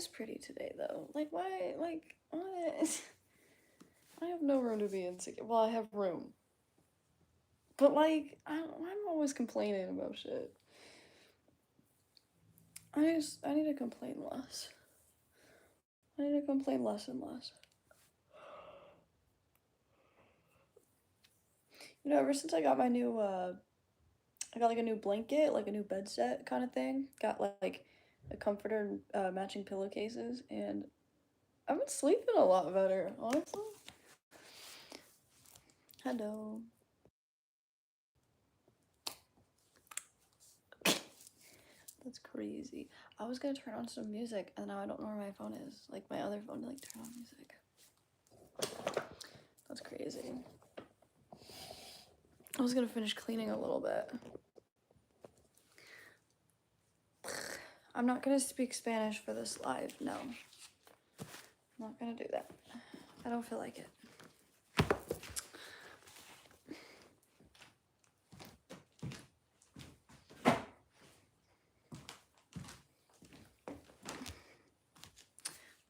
is pretty today, though. Like, why? Like, what? I have no room to be insecure. Well, I have room. But, like, I'm always complaining about shit. I need to complain less. I need to complain less and less. You know, ever since I got my new, I got like a new blanket, like a new bed set kind of thing. Got like a comforter and matching pillowcases, and I've been sleeping a lot better, honestly. Hello. That's crazy. I was gonna turn on some music, and now I don't know where my phone is. Like my other phone to like turn on music. That's crazy. I was gonna finish cleaning a little bit. I'm not gonna speak Spanish for this live, no. I'm not gonna do that. I don't feel like it.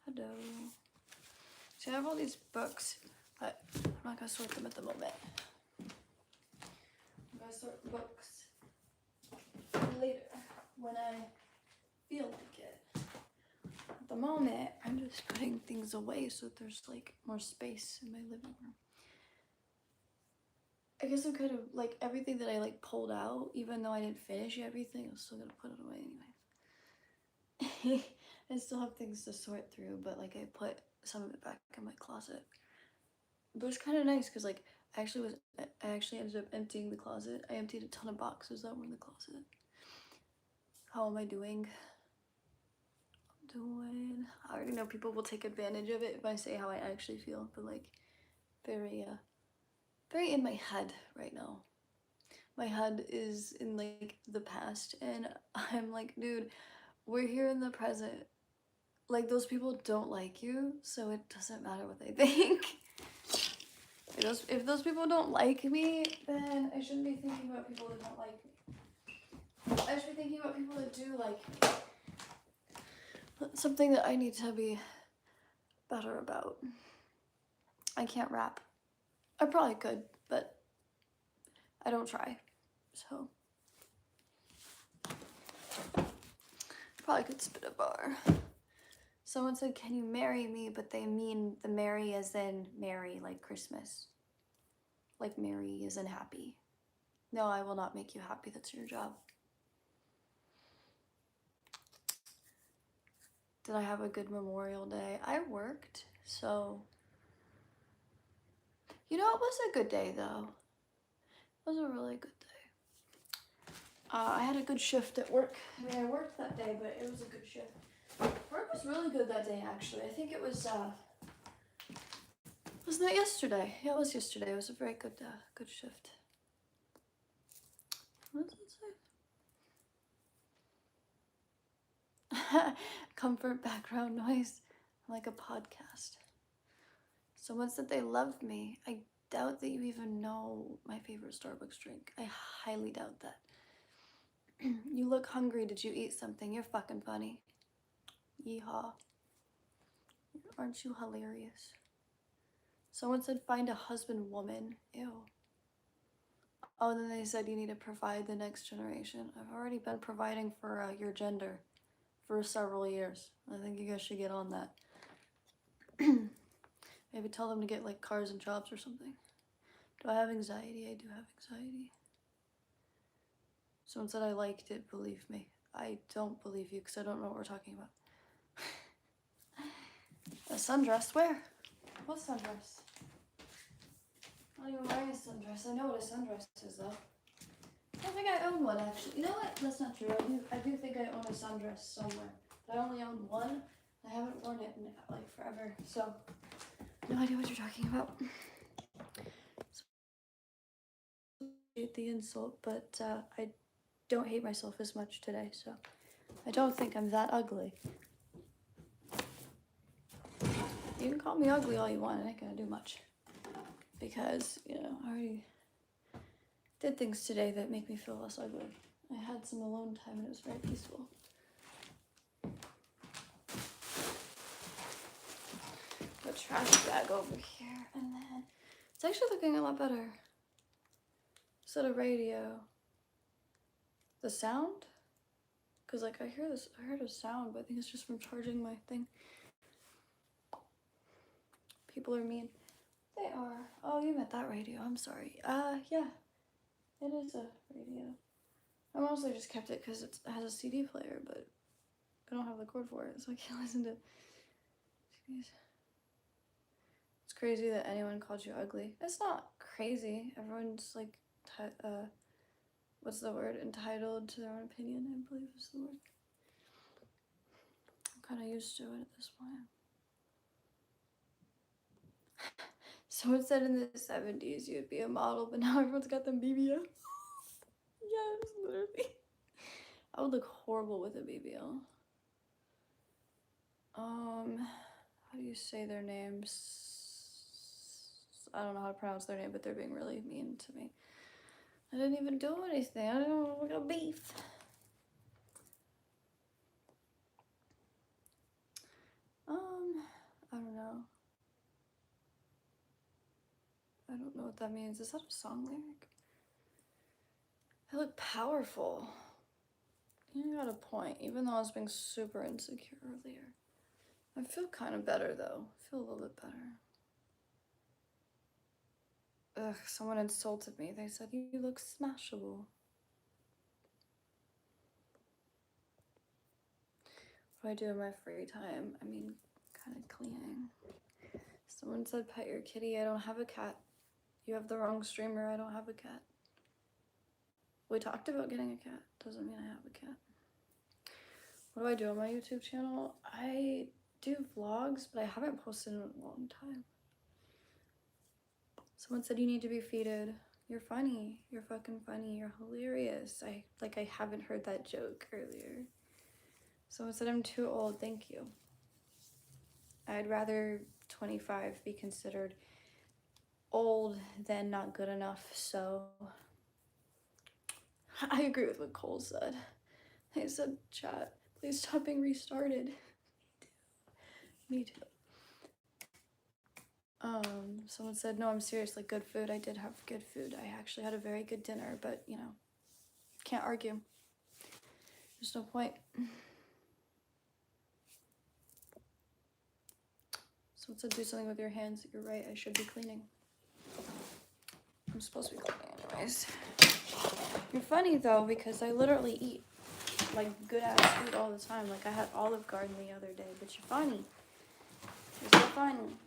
Hello. See, I have all these books, but I'm not gonna sort them at the moment. I'm gonna sort books later when I feel like it. At the moment, I'm just putting things away so there's like more space in my living room. I guess I'm kind of like everything that I like pulled out, even though I didn't finish everything, I'm still gonna put it away anyway. I still have things to sort through, but like I put some of it back in my closet. But it's kind of nice because like I actually ended up emptying the closet. I emptied a ton of boxes that were in the closet. How am I doing? I already know people will take advantage of it if I say how I actually feel, but like very in my head right now. My head is in like the past, and I'm like, dude, we're here in the present. Like those people don't like you, so it doesn't matter what they think. If those people don't like me, then I shouldn't be thinking about people that don't like me. I should be thinking about people that do like me. That's something that I need to be better about. I can't rap. I probably could, but I don't try. So probably could spit a bar. Someone said, "Can you marry me?" But they mean the marry as in marry, like Christmas. Like marry as in happy. No, I will not make you happy. That's your job. Did I have a good Memorial Day? I worked, so... You know, it was a good day, though. It was a really good day. I had a good shift at work. I mean, I worked that day, but it was a good shift. Work was really good that day, actually. I think it was, wasn't that yesterday? Yeah, it was yesterday. It was a very good, good shift. What does it say? Comfort background noise, like a podcast. Someone said they love me. I doubt that you even know my favorite Starbucks drink. I highly doubt that. You look hungry. Did you eat something? You're fucking funny. Yeehaw. Aren't you hilarious? Someone said find a husband woman. Ew. Oh, and then they said you need to provide the next generation. I've already been providing for your gender for several years. I think you guys should get on that. Maybe tell them to get like cars and jobs or something. Do I have anxiety? I do have anxiety. Someone said I liked it, believe me. I don't believe you because I don't know what we're talking about. A sundress? Where? What sundress? I'm not even wearing a sundress. I know what a sundress is though. I don't think I own one actually. You know what? That's not true. I do think I own a sundress somewhere. But I only own one. I haven't worn it in like forever. So, no idea what you're talking about. The insult, but I don't hate myself as much today, so I don't think I'm that ugly. You can call me ugly all you want, it ain't gonna do much. Because, you know, I already did things today that make me feel less ugly. I had some alone time and it was very peaceful. the trash bag over here, and then it's actually looking a lot better. Instead of radio, the sound, because like I heard a sound, but I think it's just from charging my thing. People are mean. They are. Oh, you meant that radio. I'm sorry. Yeah, it is a radio. I mostly just kept it because it has a CD player, but I don't have the cord for it, so I can't listen to CDs. It's crazy that anyone called you ugly. It's not crazy. Everyone's like, what's the word? Entitled to their own opinion, I believe is the word. I'm kind of used to it at this point. Someone said in the 70s you'd be a model, but now everyone's got them BBL. Yes, literally. I would look horrible with a BBL. How do you say their names? I don't know how to pronounce their name, but they're being really mean to me. I didn't even do anything. I don't want to beef. I don't know. I don't know what that means. Is that a song lyric? I look powerful. You got a point, even though I was being super insecure earlier. I feel kind of better though. I feel a little bit better. Ugh, someone insulted me. They said, you look smashable. What do I do in my free time? I mean, kind of cleaning. Someone said, pet your kitty. I don't have a cat. You have the wrong streamer. I don't have a cat. We talked about getting a cat. Doesn't mean I have a cat. What do I do on my YouTube channel? I do vlogs, but I haven't posted in a long time. Someone said you need to be feted. You're funny. You're fucking funny. You're hilarious. I haven't heard that joke earlier. Someone said I'm too old. Thank you. I'd rather 25 be considered old than not good enough, so I agree with what Cole said. He said, chat, please stop being restarted. Me too. Someone said, no, I'm serious, like good food. I did have good food. I actually had a very good dinner, but you know, can't argue. There's no point. Someone said, do something with your hands. You're right, I should be cleaning. I'm supposed to be cleaning anyways. You're funny though, because I literally eat like good ass food all the time. Like I had Olive Garden the other day, but you're funny. You're so funny.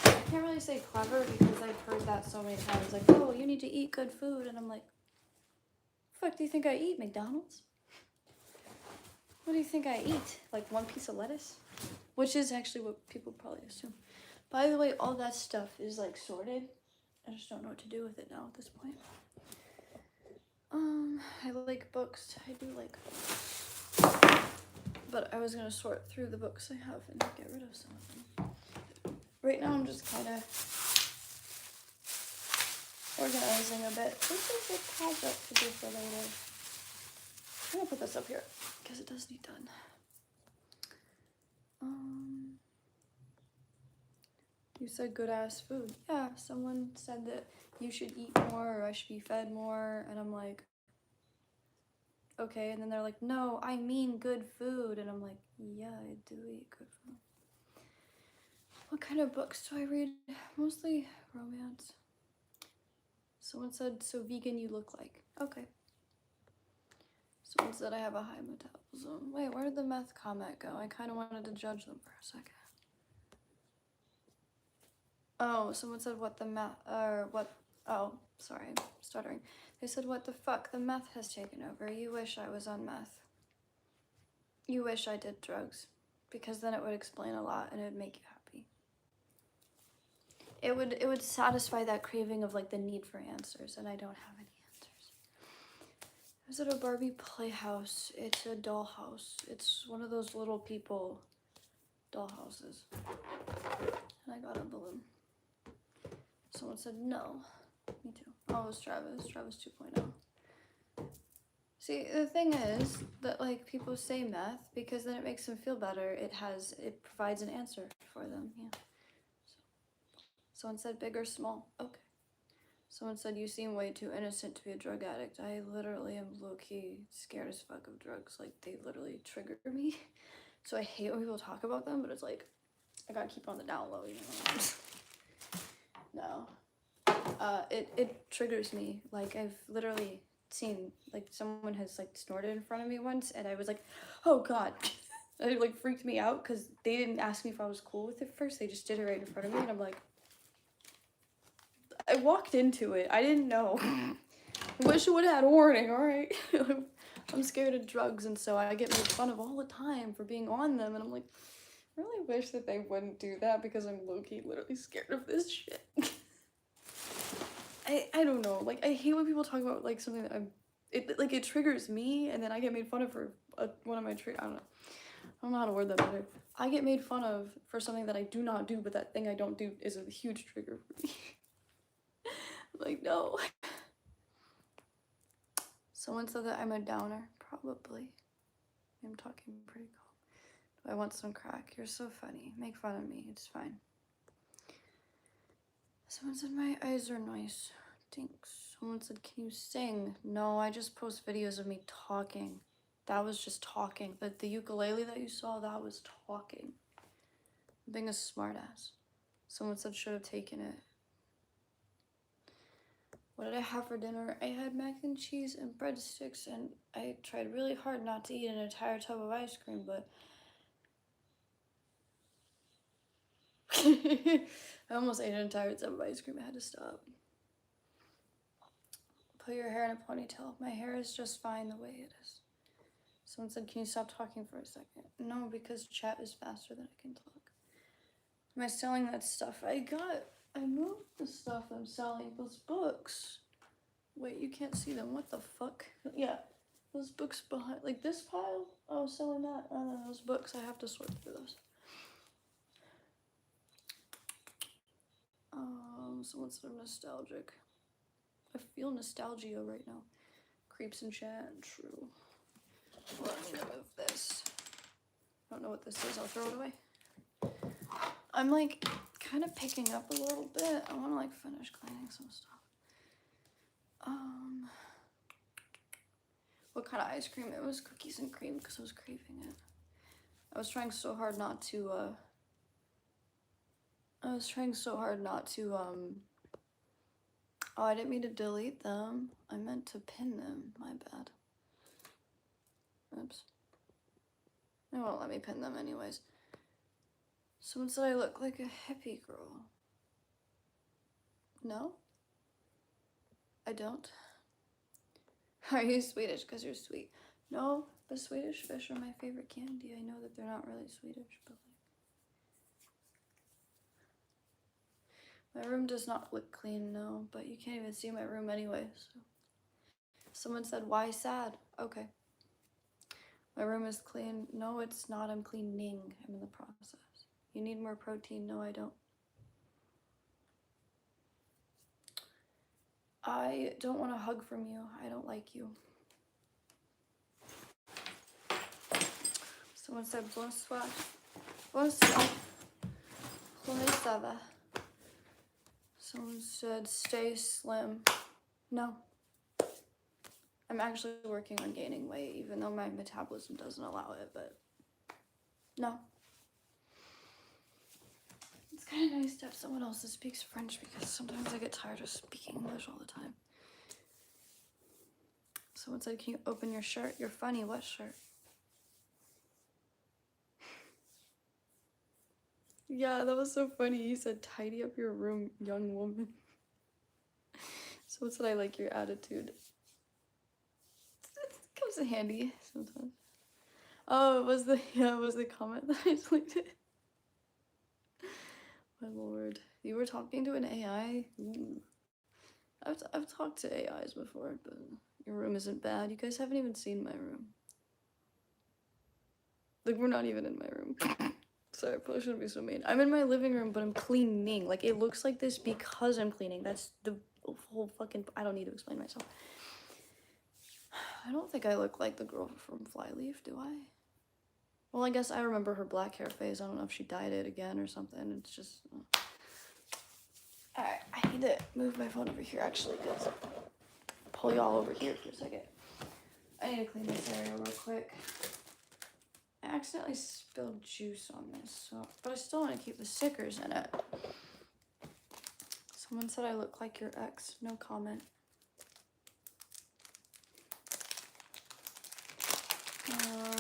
I can't really say clever because I've heard that so many times. Like, oh, you need to eat good food. And I'm like, fuck do you think I eat? McDonald's? What do you think I eat? Like one piece of lettuce? Which is actually what people probably assume. By the way, all that stuff is like sorted. I just don't know what to do with it now at this point. I like books. I do like books. But I was gonna sort through the books I have and get rid of some of them. Right now I'm just kind of organizing a bit. This is a project to do for later. I'm gonna put this up here because it does need done. You said good ass food. Yeah, someone said that you should eat more or I should be fed more, and I'm like, okay. And then they're like, no, I mean good food. And I'm like, yeah, I do eat good food. What kind of books do I read? Mostly romance. Someone said, so vegan you look like. Okay. Someone said I have a high metabolism. Wait, where did the meth comment go? I kind of wanted to judge them for a second. Oh, someone said what the meth, oh, sorry, I'm stuttering. They said, what the fuck, the meth has taken over. You wish I was on meth. You wish I did drugs, because then it would explain a lot and it would make you happy. It would satisfy that craving of like the need for answers, and I don't have any answers. Is it a Barbie playhouse? It's a dollhouse. It's one of those little people dollhouses. And I got a balloon. Someone said no. Me too. Oh, it was Travis. Travis 2.0. See, the thing is that like people say meth because then it makes them feel better. It provides an answer for them. Yeah. So, someone said big or small. Okay. Someone said you seem way too innocent to be a drug addict. I literally am low key scared as fuck of drugs. Like they literally trigger me. So I hate when people talk about them, but it's like I gotta keep on the down low, you know. No. It triggers me. Like I've literally seen like someone has like snorted in front of me once and I was like, oh god. It like freaked me out because they didn't ask me if I was cool with it first. They just did it right in front of me and I'm like, I walked into it. I didn't know. I wish I would have had a warning, alright? I'm scared of drugs and so I get made fun of all the time for being on them and I'm like, I really wish that they wouldn't do that because I'm low-key literally scared of this shit. I don't know, like I hate when people talk about like something that it triggers me and then I get made fun of for one of my I don't know how to word that better. I get made fun of for something that I do not do, but that thing I don't do is a huge trigger for me. Like, no. Someone said that I'm a downer. Probably. I'm talking pretty calm. Do I want some crack? You're so funny. Make fun of me. It's fine. Someone said my eyes are nice. Thanks. Someone said, can you sing? No, I just post videos of me talking. That was just talking. But the ukulele that you saw, that was talking. I'm being a smartass. Someone said should have taken it. What did I have for dinner? I had mac and cheese and breadsticks, and I tried really hard not to eat an entire tub of ice cream, but I almost ate an entire tub of ice cream. I had to stop. Put your hair in a ponytail. My hair is just fine the way it is. Someone said, can you stop talking for a second? No, because chat is faster than I can talk. Am I selling that stuff? I moved the stuff I'm selling. Those books. Wait, you can't see them. What the fuck? Yeah, those books behind, like this pile. I was selling that. And then those books, I have to sort through those. Someone said I'm nostalgic. I feel nostalgia right now. Creeps in chat. True. Let me remove this. I don't know what this is. I'll throw it away. I'm like kind of picking up a little bit. I want to like finish cleaning some stuff. What kind of ice cream? It was cookies and cream because I was craving it. I was trying so hard not to oh, I didn't mean to delete them. I meant to pin them. My bad. Oops. They won't let me pin them anyways. Someone said I look like a hippie girl. No? I don't. Are you Swedish because you're sweet? No, the Swedish fish are my favorite candy. I know that they're not really Swedish, but like... My room does not look clean, no, but you can't even see my room anyway, so... Someone said, why sad? Okay. My room is clean. No, it's not. I'm cleaning. I'm in the process. You need more protein? No, I don't. I don't want a hug from you. I don't like you. Someone said, bonsoir. Bonsoir. Comment ça va? Someone said, stay slim. No. I'm actually working on gaining weight, even though my metabolism doesn't allow it, but no. It's kind of nice to have someone else that speaks French because sometimes I get tired of speaking English all the time. Someone said, can you open your shirt? You're funny. What shirt? Yeah, that was so funny. He said, tidy up your room, young woman. Someone said, I like your attitude. It comes in handy sometimes. Oh, it was the comment that I deleted. My lord. You were talking to an AI? Ooh. I've talked to AIs before, but your room isn't bad. You guys haven't even seen my room. Like, we're not even in my room. Sorry, I probably shouldn't be so mean. I'm in my living room, but I'm cleaning. Like, it looks like this because I'm cleaning. That's the whole fucking... I don't need to explain myself. I don't think I look like the girl from Flyleaf, do I? Well, I guess I remember her black hair phase. I don't know if she dyed it again or something. It's just... Alright, I need to move my phone over here, actually, because... Pull y'all over here for a second. I need to clean this area real quick. I accidentally spilled juice on this, so... But I still want to keep the stickers in it. Someone said I look like your ex. No comment.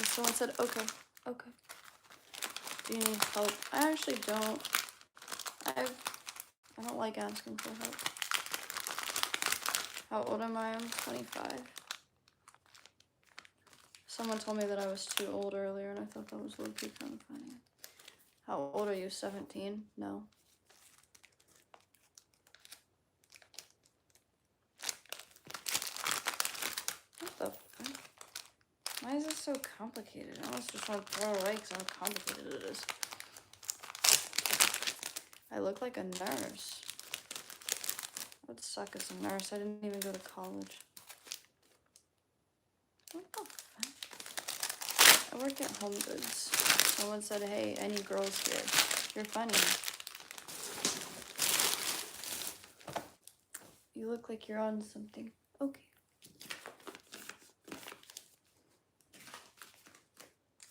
Someone said, okay. Okay. Do you need help? I actually don't. I don't like asking for help. How old am I? I'm 25. Someone told me that I was too old earlier, and I thought that was low-key kind of funny. How old are you? 17? No. What the fuck? Why is this so complicated? I almost just want to throw away because how complicated it is. I look like a nurse. I would suck as a nurse. I didn't even go to college. What the fuck? I work at Home Goods. Someone said, hey, any girls here? You're funny. You look like you're on something. Okay.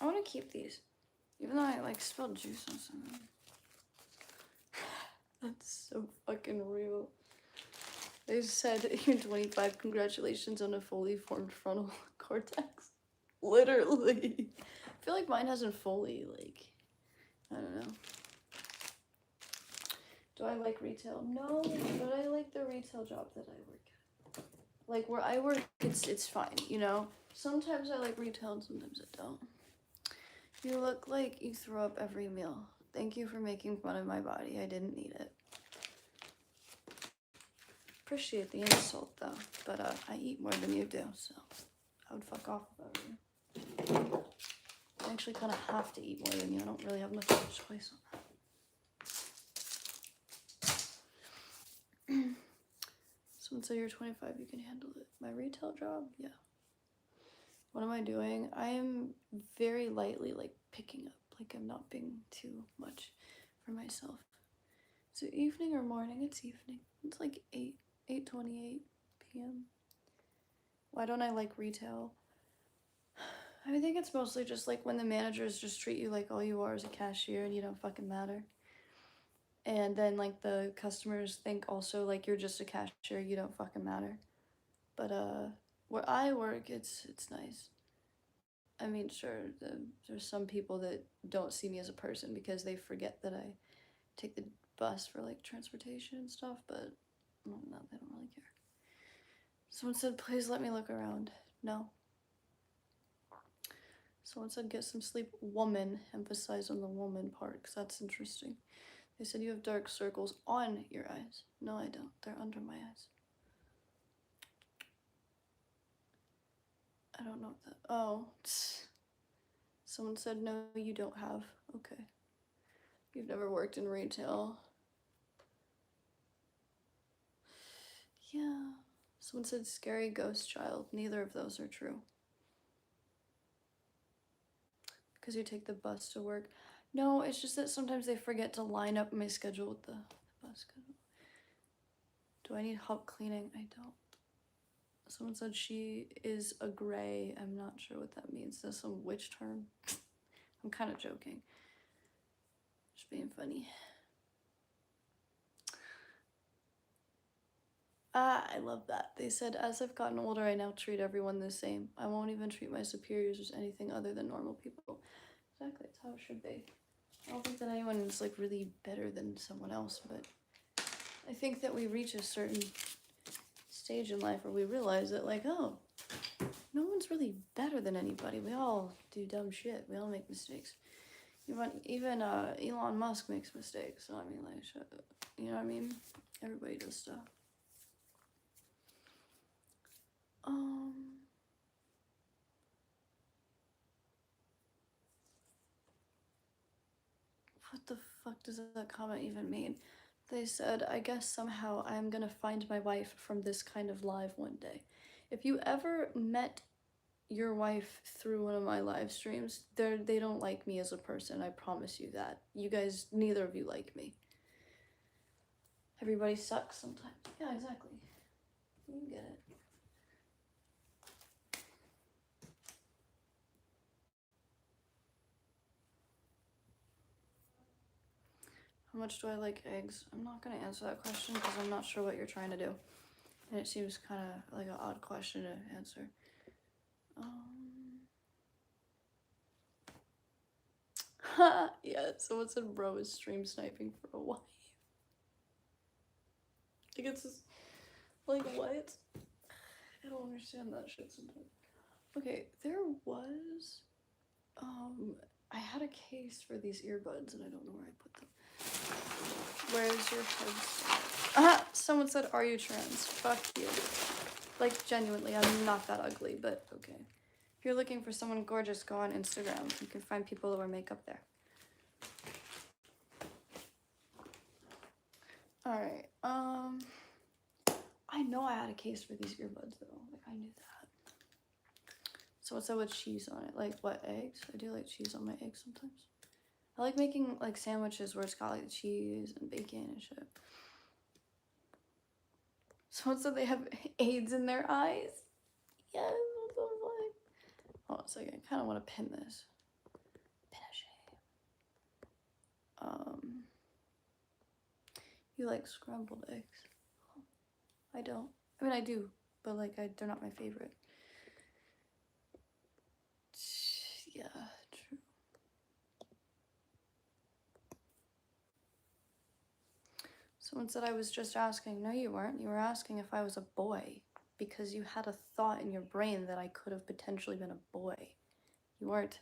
I want to keep these. Even though I, like, spilled juice on something. That's so fucking real. They said, you're 25, congratulations on a fully formed frontal cortex. Literally. I feel like mine hasn't fully, like, I don't know. Do I like retail? No, but I like the retail job that I work at. Like, where I work, it's fine, you know? Sometimes I like retail and sometimes I don't. You look like you throw up every meal. Thank you for making fun of my body. I didn't need it. Appreciate the insult, though. But, I eat more than you do, so I would fuck off about you. I actually kind of have to eat more than you. I don't really have much of a choice on that. Someone say you're 25, you can handle it. My retail job? Yeah. What am I doing? I am very lightly, like, picking up. Like, I'm not being too much for myself. Is it evening or morning? It's evening. It's like 8:28 p.m. Why don't I like retail? I think it's mostly just like when the managers just treat you like all you are is a cashier and you don't fucking matter. And then like the customers think also like you're just a cashier, you don't fucking matter. But where I work, it's nice. I mean, sure, there's some people that don't see me as a person because they forget that I take the bus for like transportation and stuff, but no, they don't really care. Someone said, please let me look around. No. Someone said, get some sleep. Woman, emphasize on the woman part, because that's interesting. They said you have dark circles on your eyes. No, I don't. They're under my eyes. I don't know what that... Oh. Someone said, no, you don't have. Okay. You've never worked in retail. Yeah. Someone said, scary ghost child. Neither of those are true. Because you take the bus to work. No, it's just that sometimes they forget to line up my schedule with the bus schedule. Do I need help cleaning? I don't. Someone said she is a gray. I'm not sure what that means. Is that some witch term? I'm kind of joking. Just being funny. Ah, I love that. They said, as I've gotten older, I now treat everyone the same. I won't even treat my superiors as anything other than normal people. Exactly, it's how it should be. I don't think that anyone is like really better than someone else, but I think that we reach a certain stage in life where we realize that like, oh, no one's really better than anybody. We all do dumb shit. We all make mistakes. Even Elon Musk makes mistakes. So I mean, like, shut up. You know what I mean? Everybody does stuff. What the fuck does that comment even mean? They said, I guess somehow I am gonna find my wife from this kind of live one day. If you ever met your wife through one of my live streams, they don't like me as a person, I promise you that. You guys, neither of you like me. Everybody sucks sometimes. Yeah, exactly. You get it. How much do I like eggs? I'm not gonna answer that question because I'm not sure what you're trying to do. And it seems kind of like an odd question to answer. Yeah, someone said bro is stream sniping for a wife. Like it's just, like what? I don't understand that shit sometimes. Okay, there was, I had a case for these earbuds and I don't know where I put them. Where's your headset? Someone said, are you trans? Fuck you. Like, genuinely, I'm not that ugly, but okay. If you're looking for someone gorgeous, go on Instagram. You can find people that wear makeup there. Alright, I know I had a case for these earbuds though. Like, I knew that. So what's up with cheese on it? Like, what, eggs? I do like cheese on my eggs sometimes. I like making, like, sandwiches where it's got, like, cheese and bacon and shit. Someone said they have AIDS in their eyes. Yes, what the fuck? Hold on a second. I kind of want to pin this. You like scrambled eggs? I don't. I mean, I do, but like, they're not my favorite. Yeah, true. Someone said I was just asking. No, you weren't. You were asking if I was a boy because you had a thought in your brain that I could have potentially been a boy. You weren't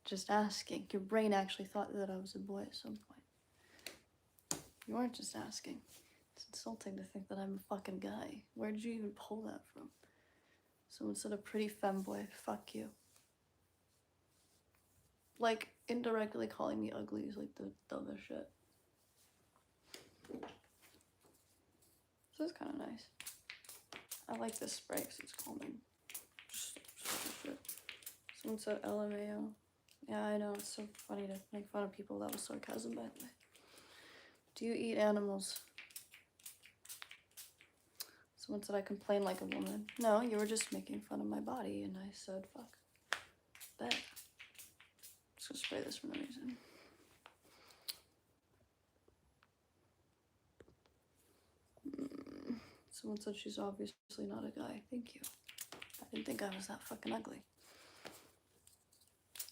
just asking. Your brain actually thought that I was a boy at some point. You weren't just asking. It's insulting to think that I'm a fucking guy. Where did you even pull that from? Someone said a pretty femboy. Fuck you. Like, indirectly calling me ugly is like the dumbest shit. So it's kind of nice. I like this spray because it's calming. Just shit. Someone said LMAO. Yeah, I know. It's so funny to make fun of people. That was sarcasm, by the way. Do you eat animals? Someone said I complain like a woman. No, you were just making fun of my body, and I said, fuck. Bet. Just gonna spray this for no reason. Someone said she's obviously not a guy. Thank you. I didn't think I was that fucking ugly.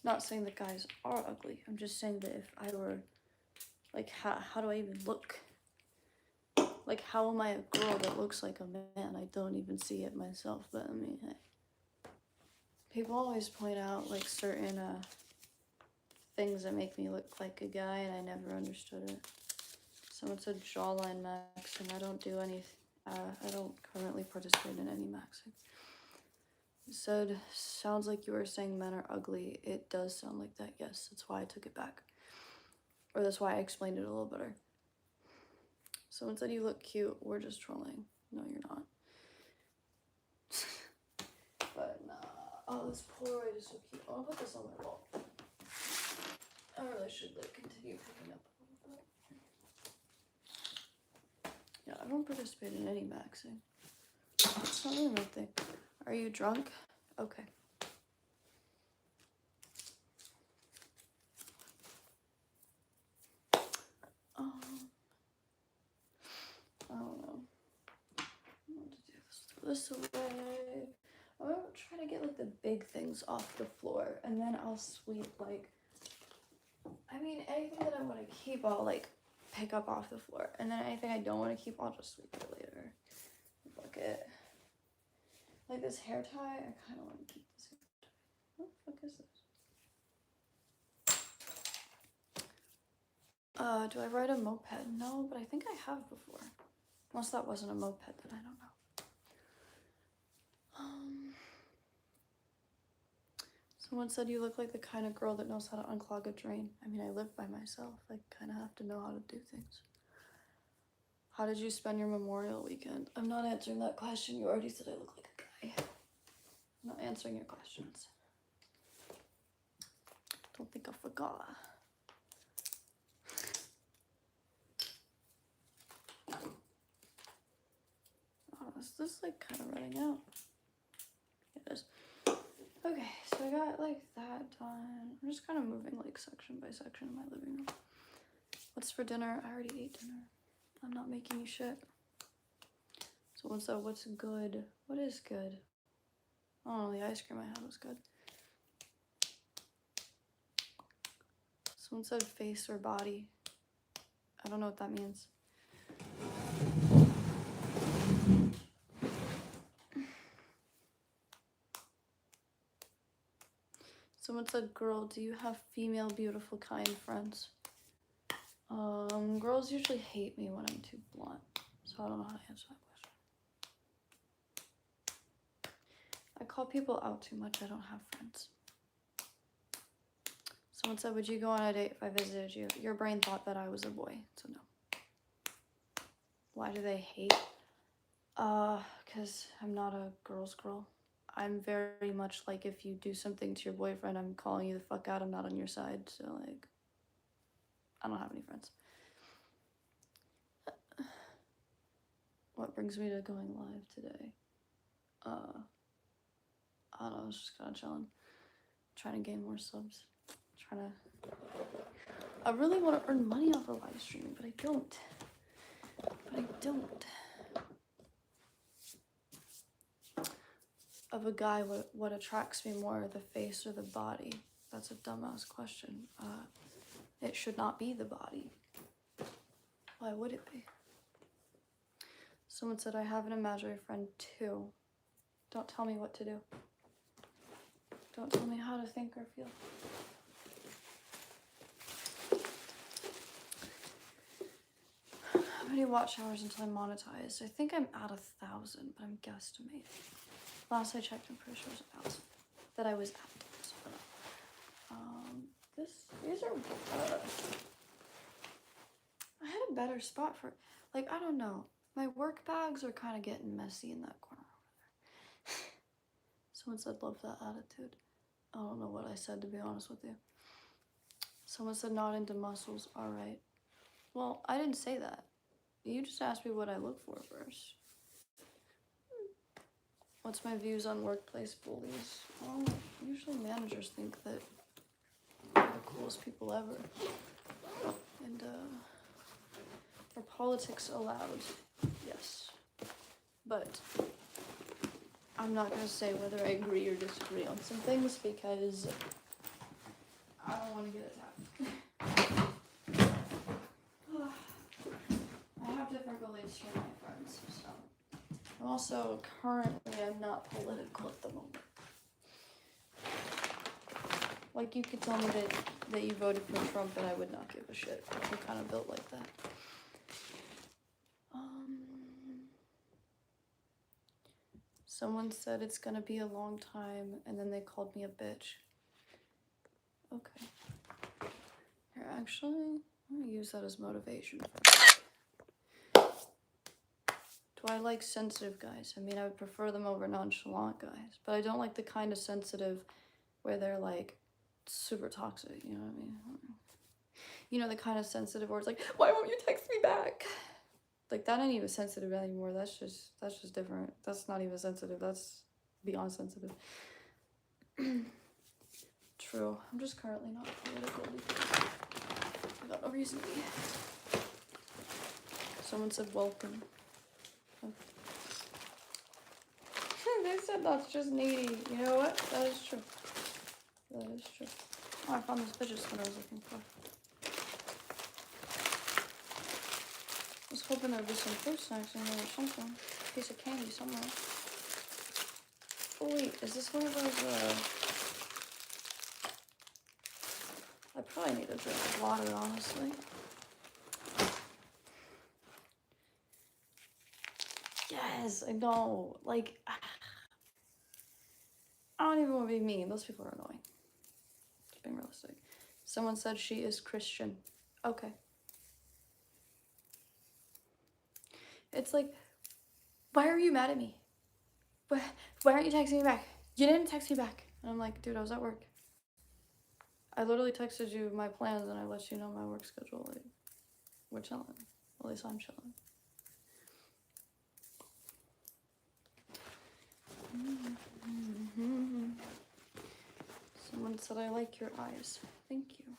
Not saying that guys are ugly. I'm just saying that if I were, like, how do I even look? Like, how am I a girl that looks like a man? I don't even see it myself, but I mean, hey. People always point out, like, certain, things that make me look like a guy, and I never understood it. Someone said jawline maxing. I don't do any, I don't currently participate in any maxing. You said, sounds like you were saying men are ugly. It does sound like that, yes. That's why I took it back. Or that's why I explained it a little better. Someone said you look cute. We're just trolling. No, you're not. But nah. Oh, this Polaroid is so cute. I'll put this on my wall. I really should like continue picking up a little bit. Yeah, I don't participate in any maxing. It's not really my thing. Are you drunk? Okay. I don't know. I want to do this. Throw this away. I'm gonna try to get like the big things off the floor, and then I'll sweep like. I mean, anything that I want to keep, I'll like pick up off the floor, and then anything I don't want to keep, I'll just sweep it later. Bucket. Like this hair tie, I kind of want to keep this hair tie. What the fuck is this? Do I ride a moped? No, but I think I have before. Unless that wasn't a moped, then I don't know. Someone said you look like the kind of girl that knows how to unclog a drain. I mean, I live by myself. I kind of have to know how to do things. How did you spend your Memorial weekend? I'm not answering that question. You already said I look like a guy. I'm not answering your questions. Don't think I forgot. Oh, is this like kind of running out? It is. Okay, so I got like that done. I'm just kind of moving like section by section in my living room. What's for dinner? I already ate dinner. I'm not making you shit. Someone said, what's good? What is good? Oh, the ice cream I had was good. Someone said face or body. I don't know what that means. Someone said, girl, do you have female, beautiful, kind friends? Girls usually hate me when I'm too blunt, so I don't know how to answer that question. I call people out too much. I don't have friends. Someone said, would you go on a date if I visited you? Your brain thought that I was a boy, so no. Why do they hate? Because I'm not a girl's girl. I'm very much like, if you do something to your boyfriend, I'm calling you the fuck out. I'm not on your side, so like, I don't have any friends. What brings me to going live today? I don't know, I was just kind of chilling. Trying to gain more subs. I really want to earn money off of live streaming, but I don't. Of a guy, what attracts me more, the face or the body? That's a dumbass question. It should not be the body. Why would it be? Someone said, I have an imaginary friend too. Don't tell me what to do. Don't tell me how to think or feel. How many watch hours until I'm monetized? I think I'm at 1,000, but I'm guesstimating. Last I checked, I'm pretty sure it was 1,000 that I was at. So, these are. I had a better spot for, like, I don't know. My work bags are kind of getting messy in that corner over there. Someone said, love that attitude. I don't know what I said, to be honest with you. Someone said, not into muscles. All right. Well, I didn't say that. You just asked me what I look for first. What's my views on workplace bullies? Well, usually managers think that they're the coolest people ever. And, are politics allowed? Yes. But I'm not going to say whether I agree or disagree on some things because I don't want to get attacked. I have different beliefs from my friends, so. Also, currently, I'm not political at the moment. Like, you could tell me that you voted for Trump and I would not give a shit. I'm kind of built like that. Someone said it's gonna be a long time, and then they called me a bitch. Okay. Here, actually, I'm gonna use that as motivation. Do I like sensitive guys? I mean, I would prefer them over nonchalant guys, but I don't like the kind of sensitive where they're like super toxic, you know what I mean? You know, the kind of sensitive where it's like, why won't you text me back? Like, that ain't even sensitive anymore. That's just different. That's not even sensitive. That's beyond sensitive. True. I'm just currently not political because I got no reason to be. Someone said welcome. Oh. They said that's just needy. You know what? That is true. That is true. Oh, I found this fidget spinner I was looking for. I was hoping there would be some fruit snacks in there or something. A piece of candy somewhere. Oh wait, is this one of those, I probably need a drink of water, honestly. Yes, I know. Like, I don't even want to be mean. Those people are annoying. Just being realistic. Someone said she is Christian. Okay. It's like, why are you mad at me? Why aren't you texting me back? You didn't text me back. And I'm like, dude, I was at work. I literally texted you my plans and I let you know my work schedule. Like, we're chilling. At least I'm chilling. Someone said I like your eyes. Thank you.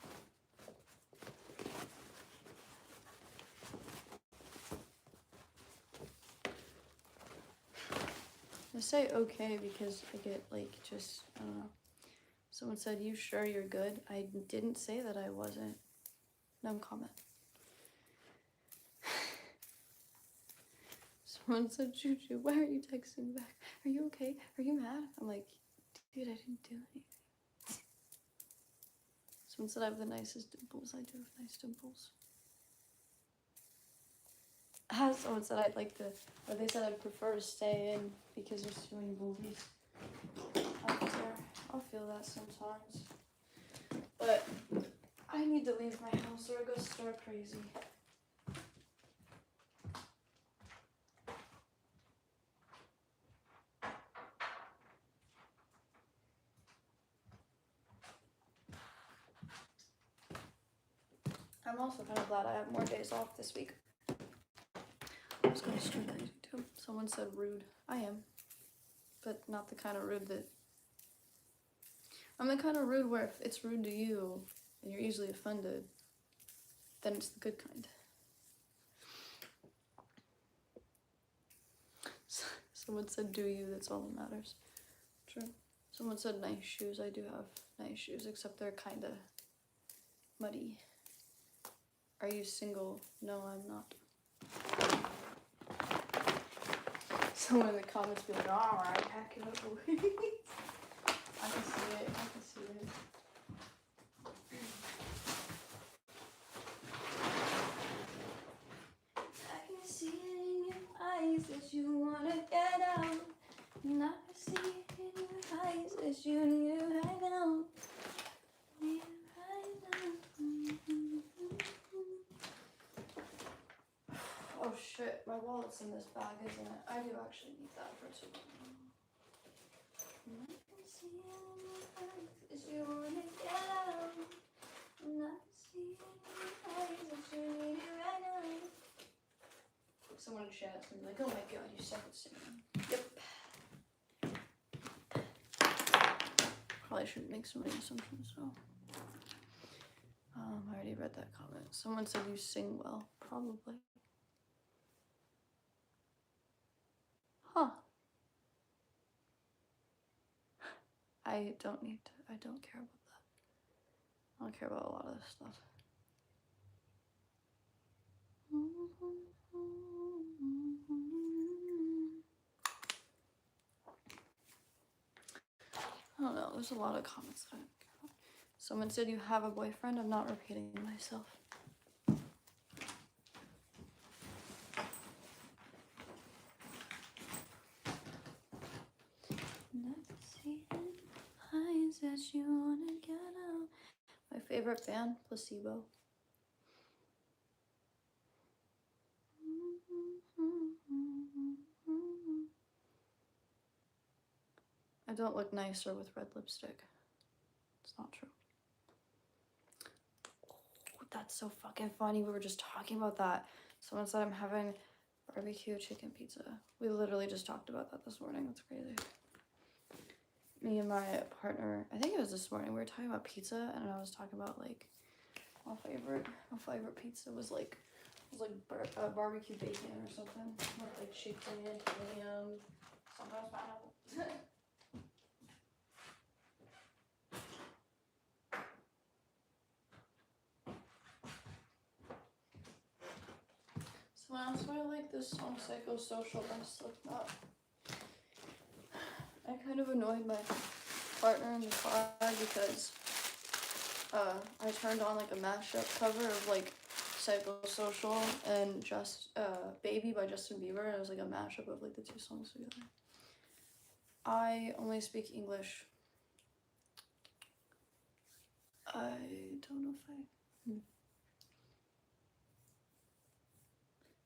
I say okay because I get like just, I don't know. Someone said, you sure you're good? I didn't say that I wasn't. No comment. Someone said, Juju, why are you texting back? Are you okay? Are you mad? I'm like, dude, I didn't do anything. Someone said I have the nicest dimples. I do have nice dimples. Someone said I'd like to, or they said I'd prefer to stay in because there's too many movies out there. I'll feel that sometimes. But I need to leave my house or I go stir crazy. I'm also kind of glad I have more days off this week. I was going to stir crazy too. Someone said rude. I am. But not the kind of rude that... I'm the kind of rude where if it's rude to you and you're easily offended, then it's the good kind. Someone said do you, that's all that matters. True. Someone said nice shoes. I do have nice shoes, except they're kind of muddy. Are you single? No, I'm not. Someone in the comments be like, alright, pack it up. I can see it. I can see it. I can see it in your eyes that you wanna get out. And I can see it in your eyes that you need to hang out. Need to hang out. Oh shit, my wallet's in this bag, isn't it? I do actually need that for tomorrow. I can see it in your eyes that you wanna get out. And I can see it in your eyes that you need it right now. Someone in chat's gonna be like, oh my god, you suck at singing. Yep. Probably shouldn't make so many assumptions, so. I already read that comment. Someone said you sing well. Probably. Huh. I don't need to. I don't care about that. I don't care about a lot of this stuff. I don't know. There's a lot of comments that I don't care about. Someone said you have a boyfriend. I'm not repeating myself. Eyes that you wanna get out. My favorite band, Placebo. I don't look nicer with red lipstick. It's not true. Oh, that's so fucking funny. We were just talking about that. Someone said I'm having barbecue chicken pizza. We literally just talked about that this morning. That's crazy. Me and my partner, I think it was this morning, we were talking about pizza, and I was talking about like my favorite pizza was like barbecue bacon or something with like chicken, ham, sometimes pineapple. Someone else might like this song, Psychosocial by Slipknot. I kind of annoyed my partner in the car because I turned on like a mashup cover of like Psychosocial and Baby by Justin Bieber, and it was like a mashup of like the two songs together. I only speak English. I don't know if I...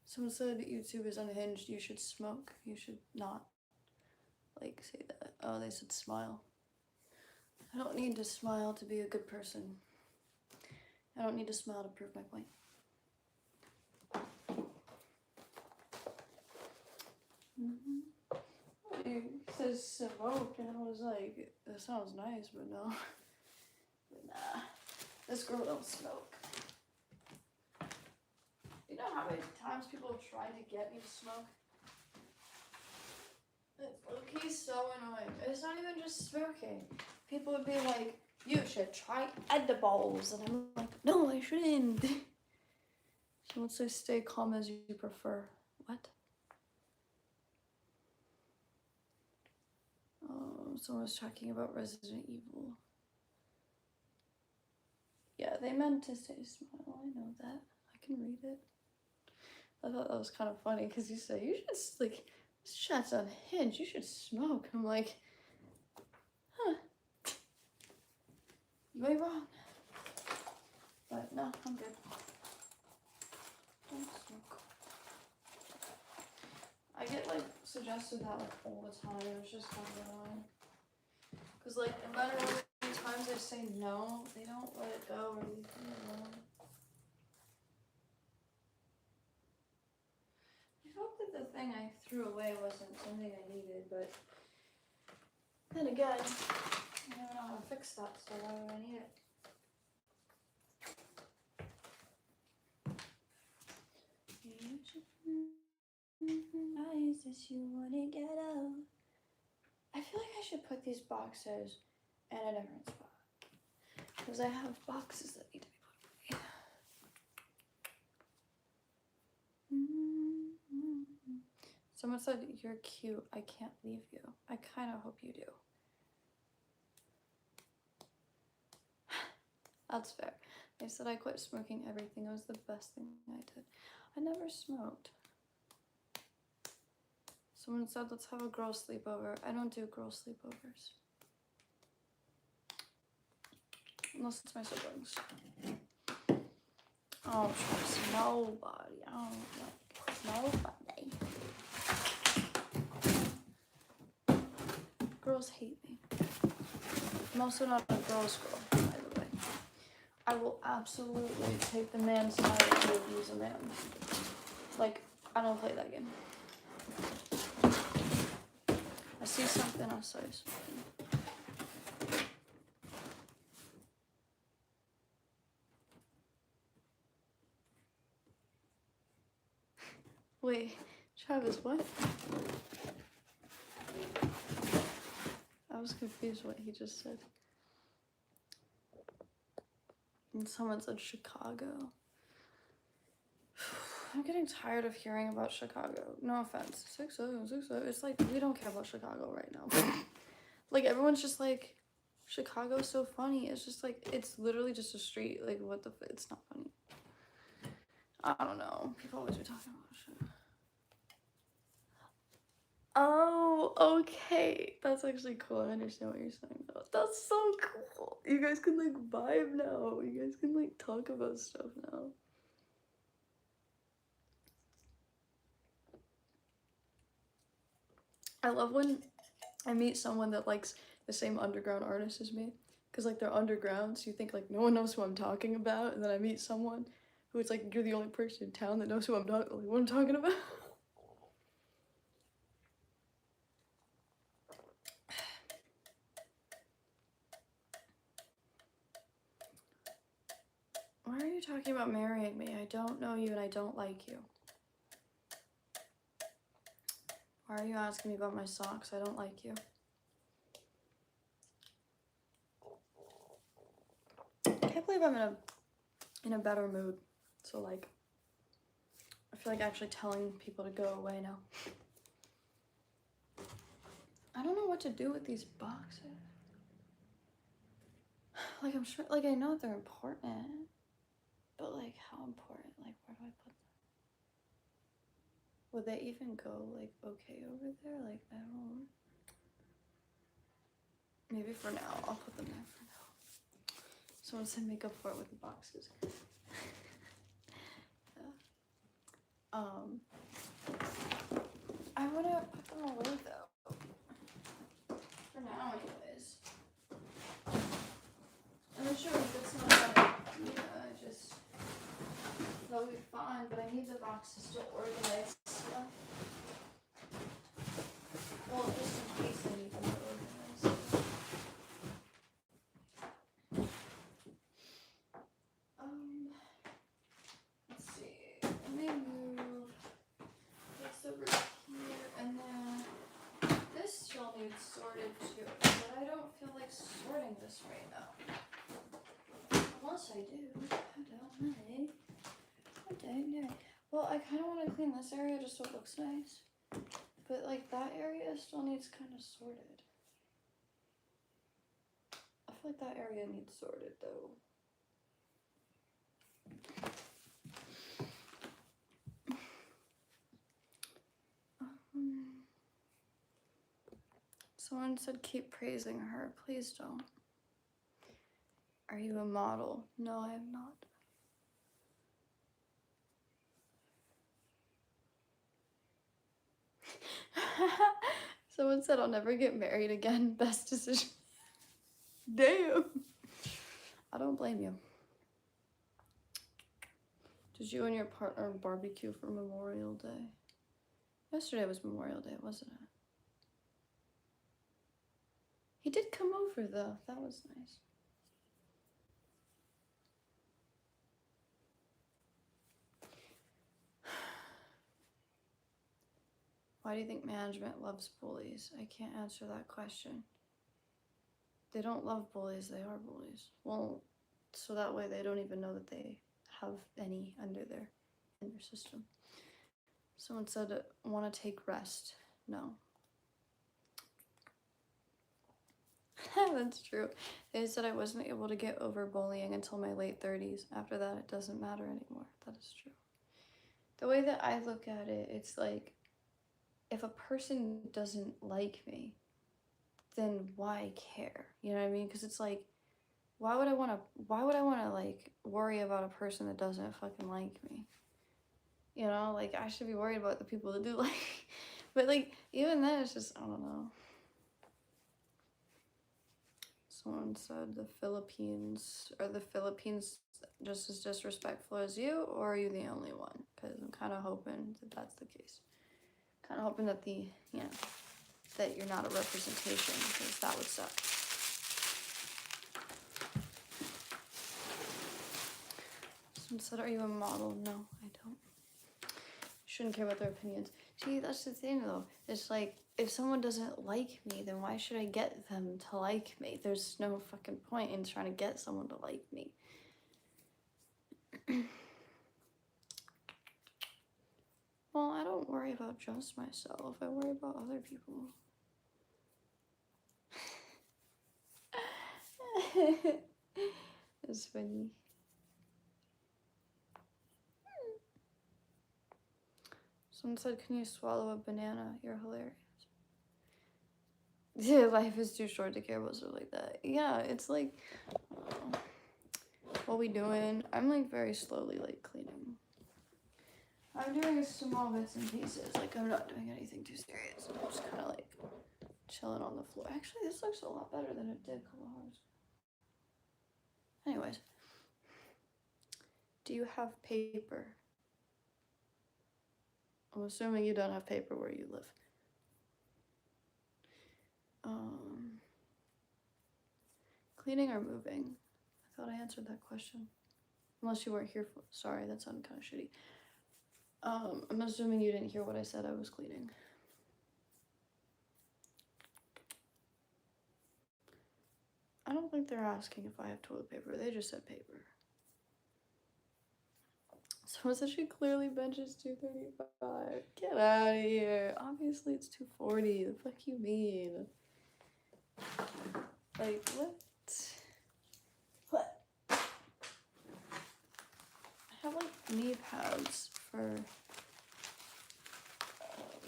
Someone said YouTube is unhinged. You should smoke. You should not. like say that. Oh, they said smile. I don't need to smile to be a good person. I don't need to smile to prove my point. It says smoke, and I was like, that sounds nice, but no. But nah, this girl don't smoke. You know how many times people have tried to get me to smoke? It's low-key so annoying. It's not even just smoking. People would be like, you should try edibles. And I'm like, no, I shouldn't. Someone says stay calm as you prefer. What? Oh, someone was talking about Resident Evil. Yeah, they meant to say smile. I know that. I can read it. I thought that was kind of funny because you say, you should, like, this chat's unhinged. You should smoke. I'm like, huh. You ain't wrong. But no, I'm good. Don't smoke. I get like suggested that like all the time. It's just kind of annoying. Cause like no matter how many times I say no, they don't let it go or leave me alone. I hope that the thing I threw away wasn't something I needed, but then again, I don't know how to fix that, so why would I need it? This you wanna get out. I feel like I should put these boxes in a different spot. Because I have boxes that need to be put away. Someone said, you're cute. I can't leave you. I kind of hope you do. That's fair. They said I quit smoking everything. It was the best thing I did. I never smoked. Someone said, let's have a girl sleepover. I don't do girl sleepovers. Unless it's my siblings. I don't trust nobody. I don't like nobody. Girls hate me. I'm also not a girl's girl, by the way. I will absolutely take the man's side to abuse a man. Like, I don't play that game. I see something, I'll say something. Wait, Travis, what? I was confused what he just said. And someone said Chicago. I'm getting tired of hearing about Chicago. No offense. 6-0, 6-0. It's like, we don't care about Chicago right now. Like, everyone's just like, Chicago's so funny. It's just like, it's literally just a street. Like, what the it's not funny. I don't know. People always be talking about shit. Oh, okay. That's actually cool. I understand what you're saying though. That's so cool. You guys can like vibe now. You guys can like talk about stuff now. I love when I meet someone that likes the same underground artist as me. Cause like they're underground, so you think like no one knows who I'm talking about, and then I meet someone who it's like you're the only person in town that knows who I'm talking like what I'm talking about. Why are you talking about marrying me? I don't know you and I don't like you. Why are you asking me about my socks? I don't like you. I can't believe I'm in a better mood. So like, I feel like actually telling people to go away now. I don't know what to do with these boxes. Like I'm sure, like I know they're important, but like how important? Like where do I put them? Would they even go like okay over there? Like I don't know. Maybe for now, I'll put them there for now. Someone said make up for it with the boxes. I want to put them away though. fine, but I need the boxes to organize stuff. Well, just in case I need them to organize stuff. Let's see. Let me move this over here, and then this still needs sorted too, but I don't feel like sorting this right now. Unless I do. I don't know. I don't know. Well, I kind of want to clean this area just so it looks nice. But, like, that area still needs kind of sorted. I feel like that area needs sorted, though. Someone said keep praising her. Please don't. Are you a model? No, I am not. Someone said I'll never get married again. Best decision. Damn. I don't blame you. Did you and your partner barbecue for Memorial Day? Yesterday was Memorial Day, wasn't it? He did come over though. That was nice. Why do you think management loves bullies? I can't answer that question. They don't love bullies, they are bullies. Well, so that way they don't even know that they have any in their system. Someone said, want to take rest. No. That's true. They said I wasn't able to get over bullying until my late 30s. After that, it doesn't matter anymore. That is true. The way that I look at it, it's like, if a person doesn't like me, then why care? You know what I mean? Because it's like, why would I want to like worry about a person that doesn't fucking like me? You know, like I should be worried about the people that do like me. But like, even then, it's just, I don't know. Someone said the Philippines just as disrespectful as you, or are you the only one? Because I'm kind of hoping that that's the case. Kind of hoping that that you're not a representation, because that would suck. Someone said, are you a model? No, I don't. Shouldn't care about their opinions. See, that's the thing though. It's like, if someone doesn't like me, then why should I get them to like me? There's no fucking point in trying to get someone to like me. Well, I don't worry about just myself. I worry about other people. It's funny. Someone said, can you swallow a banana? You're hilarious. Yeah, life is too short to care about stuff like that. Yeah, it's like, what we doing? I'm like very slowly like cleaning. I'm doing small bits and pieces. Like I'm not doing anything too serious. I'm just kind of like chilling on the floor. Actually, this looks a lot better than it did a couple hours ago. Anyways, do you have paper? I'm assuming you don't have paper where you live. Cleaning or moving? I thought I answered that question. Unless you weren't here for, sorry, that sounded kind of shitty. I'm assuming you didn't hear what I said. I was cleaning. I don't think they're asking if I have toilet paper. They just said paper. Someone said she clearly benches 235. Get out of here. Obviously it's 240. The fuck you mean? Like, what? What? I have like knee pads for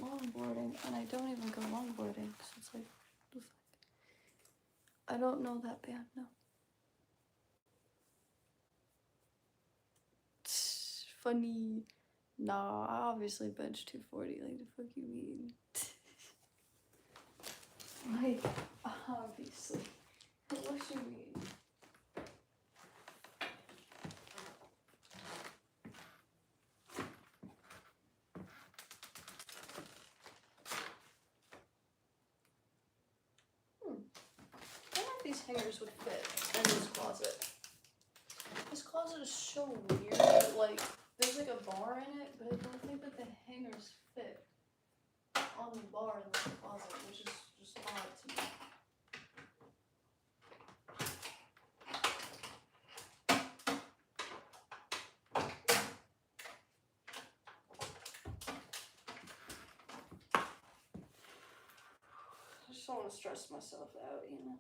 longboarding, and I don't even go longboarding because it's like, what the fuck? I don't know that band, no. Funny. Nah, I obviously bench 240. Like, the fuck you mean? Like, obviously. What you mean? these hangers would fit in this closet. This closet is so weird. Like, there's like a bar in it, but I don't think that the hangers fit on the bar in the closet, which is just odd to me. I just don't want to stress myself out, you know.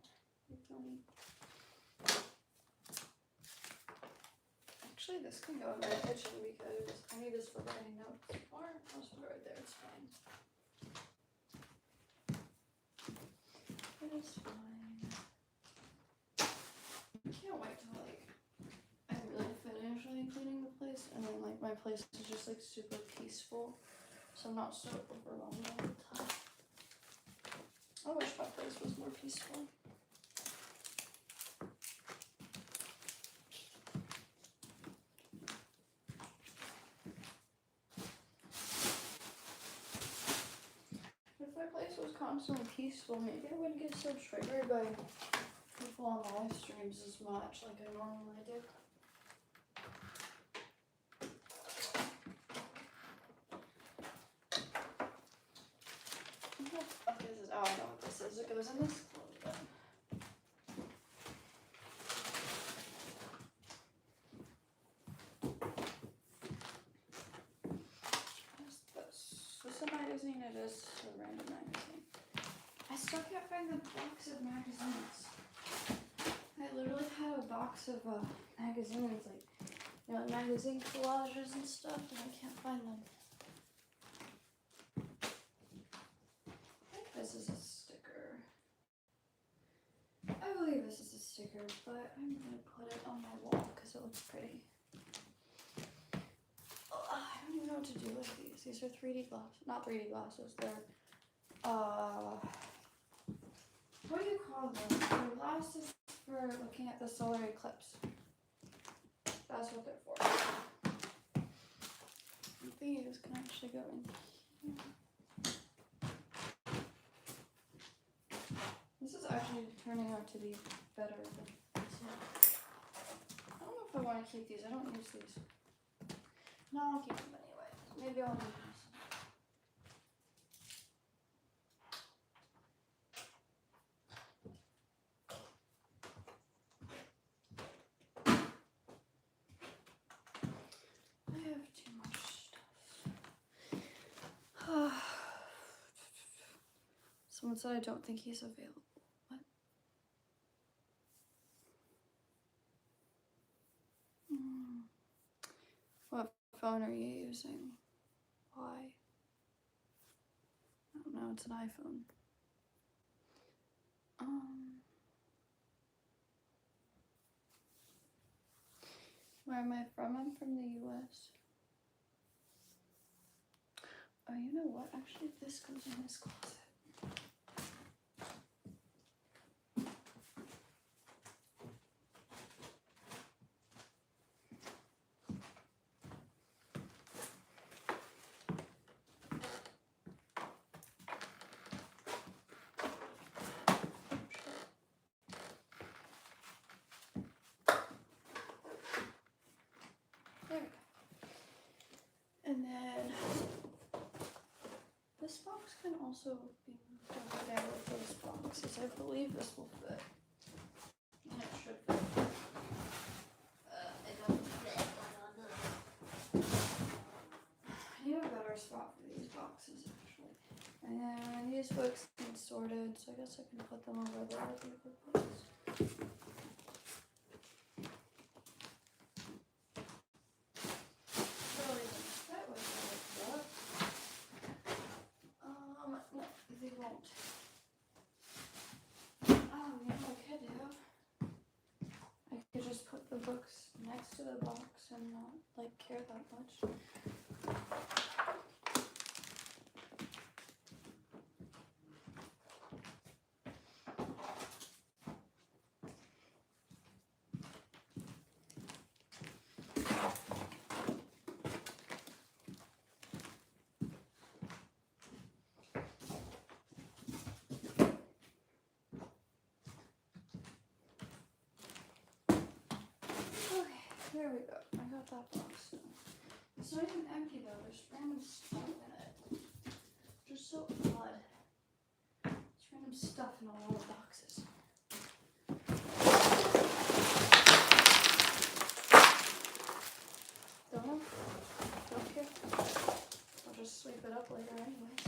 Actually, this can go in my kitchen because I need this for writing notes. Or I'll just put it right there, it's fine. It is fine. I can't wait till like I really finish like cleaning the place and then like my place is just like super peaceful. So I'm not so overwhelmed all the time. I wish my place was more peaceful. If my place was constantly peaceful, maybe I wouldn't get so triggered by people on live streams as much like I normally do. What the fuck is this? Oh, I know what this is. It goes in this clothes bin. What is this? Is this a magazine? It is a random magazine. I still can't find the box of magazines. I literally had a box of magazines, like, you know, magazine collages and stuff, and I can't find them. I think this is a sticker. I believe this is a sticker, but I'm gonna put it on my wall because it looks pretty. I don't even know what to do with these. These are 3D glasses. Not 3D glasses, they're, what do you call them? They're glasses for looking at the solar eclipse. That's what they're for. These can actually go in here. This is actually turning out to be better than this one. I don't know if I want to keep these. I don't use these. No, I'll keep them anyway. Maybe I'll use them. I have too much stuff. Someone said I don't think he's available. What? What phone are you using? Why? I don't know, it's an iPhone. Where am I from? I'm from the US. Oh, you know what? Actually, this goes in this closet. There we go. And then this box can also be moved over there with those boxes. I believe this will fit. And it should fit. It doesn't fit. I need a better spot for these boxes, actually. And then these books need sorted, so I guess I can put them over there with the other books. Books next to the box and not like care that much. There we go. I got that box done. It's not even empty though. There's random stuff in it. Just so odd. There's random stuff in all the boxes. Don't know. Don't care. I'll just sweep it up later anyways.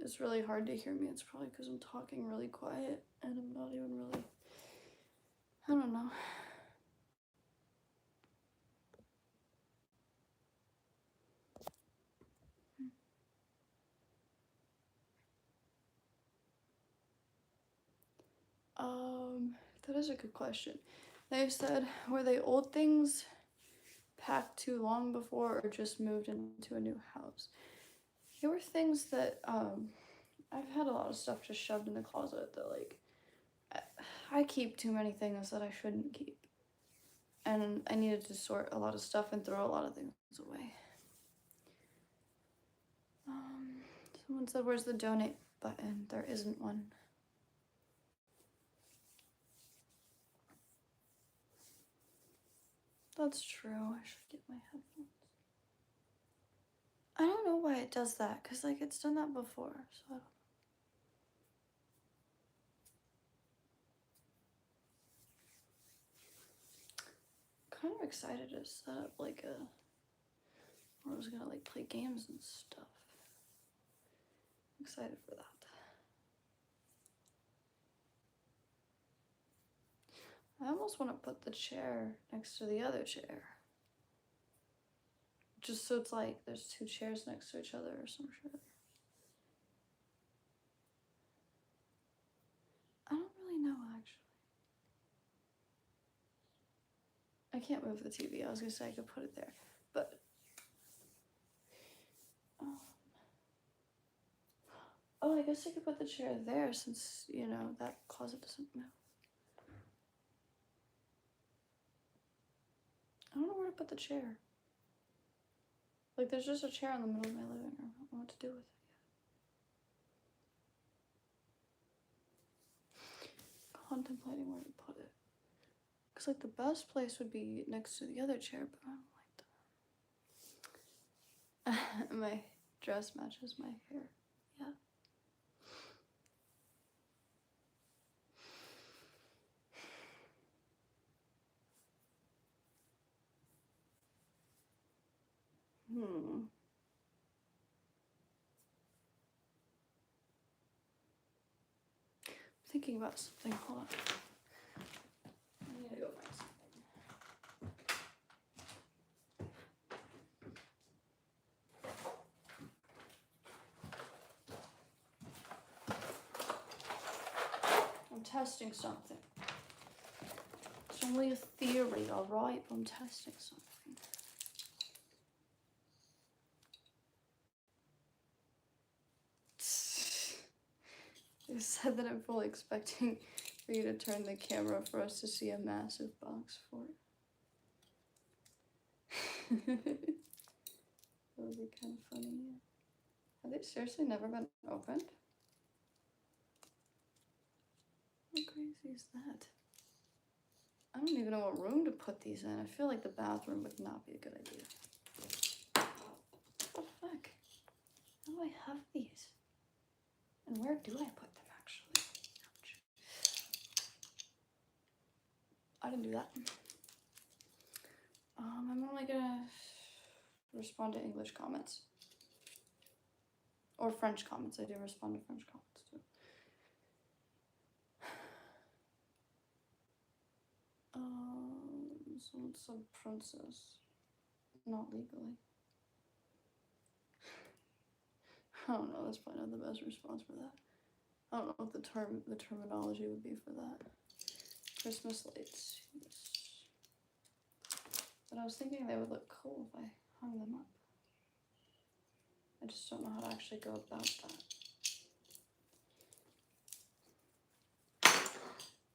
It's really hard to hear me. It's probably because I'm talking really quiet and I'm not even really, I don't know. That is a good question. They said, were they old things packed too long before or just moved into a new house? There were things that, I've had a lot of stuff just shoved in the closet that, like, I keep too many things that I shouldn't keep. And I needed to sort a lot of stuff and throw a lot of things away. Someone said, where's the donate button? There isn't one. That's true. I should get my headphones. I don't know why it does that, because, like, it's done that before, so I don't know. Kind of excited to set up, like, where I was gonna, like, play games and stuff. I'm excited for that. I almost want to put the chair next to the other chair. Just so it's like there's two chairs next to each other or some shit. I don't really know, actually. I can't move the TV. I was gonna say I could put it there, but oh, I guess I could put the chair there since, you know, that closet doesn't move. I don't know where to put the chair. Like, there's just a chair in the middle of my living room. I don't know what to do with it yet. Contemplating where to put it. Because, like, the best place would be next to the other chair, but I don't like that. My dress matches my hair. Yeah. Thinking about something. Hold on. I need to go find something. I'm testing something. It's only a theory, alright? I'm testing something. You said that I'm fully expecting for you to turn the camera for us to see a massive box fort. That would be kind of funny. Have they seriously never been opened? How crazy is that? I don't even know what room to put these in. I feel like the bathroom would not be a good idea. What the fuck? How do I have these? And where do I put them, actually? Ouch. I didn't do that. I'm only gonna respond to English comments. Or French comments. I do respond to French comments, too. Someone said princess. Not legally. I don't know, that's probably not the best response for that. I don't know what the terminology would be for that. Christmas lights, yes. But I was thinking they would look cool if I hung them up. I just don't know how to actually go about that.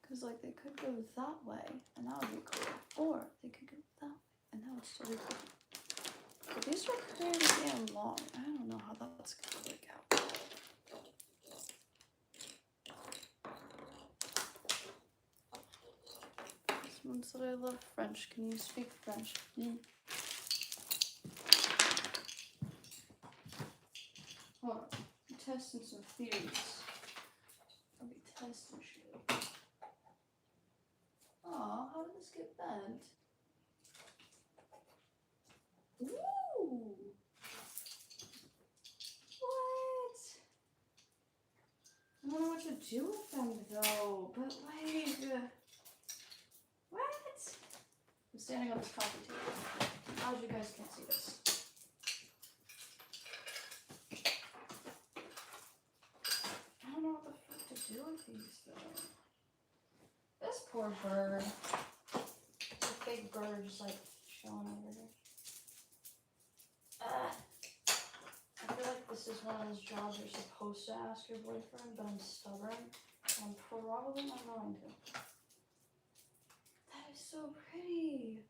Because, like they could go that way, and that would be cool. Or they could go that way, and that would still be cool. But these are pretty damn long. I don't know how that's gonna work out. Someone said I love French. Can you speak French? Hold on. I'm testing some theories. I'll be testing shit. Aw, how did this get bent? Ooh! What? I don't know what to do with them though, but like, what? I'm standing on this coffee table. How you guys can't see this? I don't know what the fuck to do with these though. This poor bird. It's a fake bird just like chilling over here. I feel like this is one of those jobs you're supposed to ask your boyfriend, but I'm stubborn. I'm probably not going to. That is so pretty.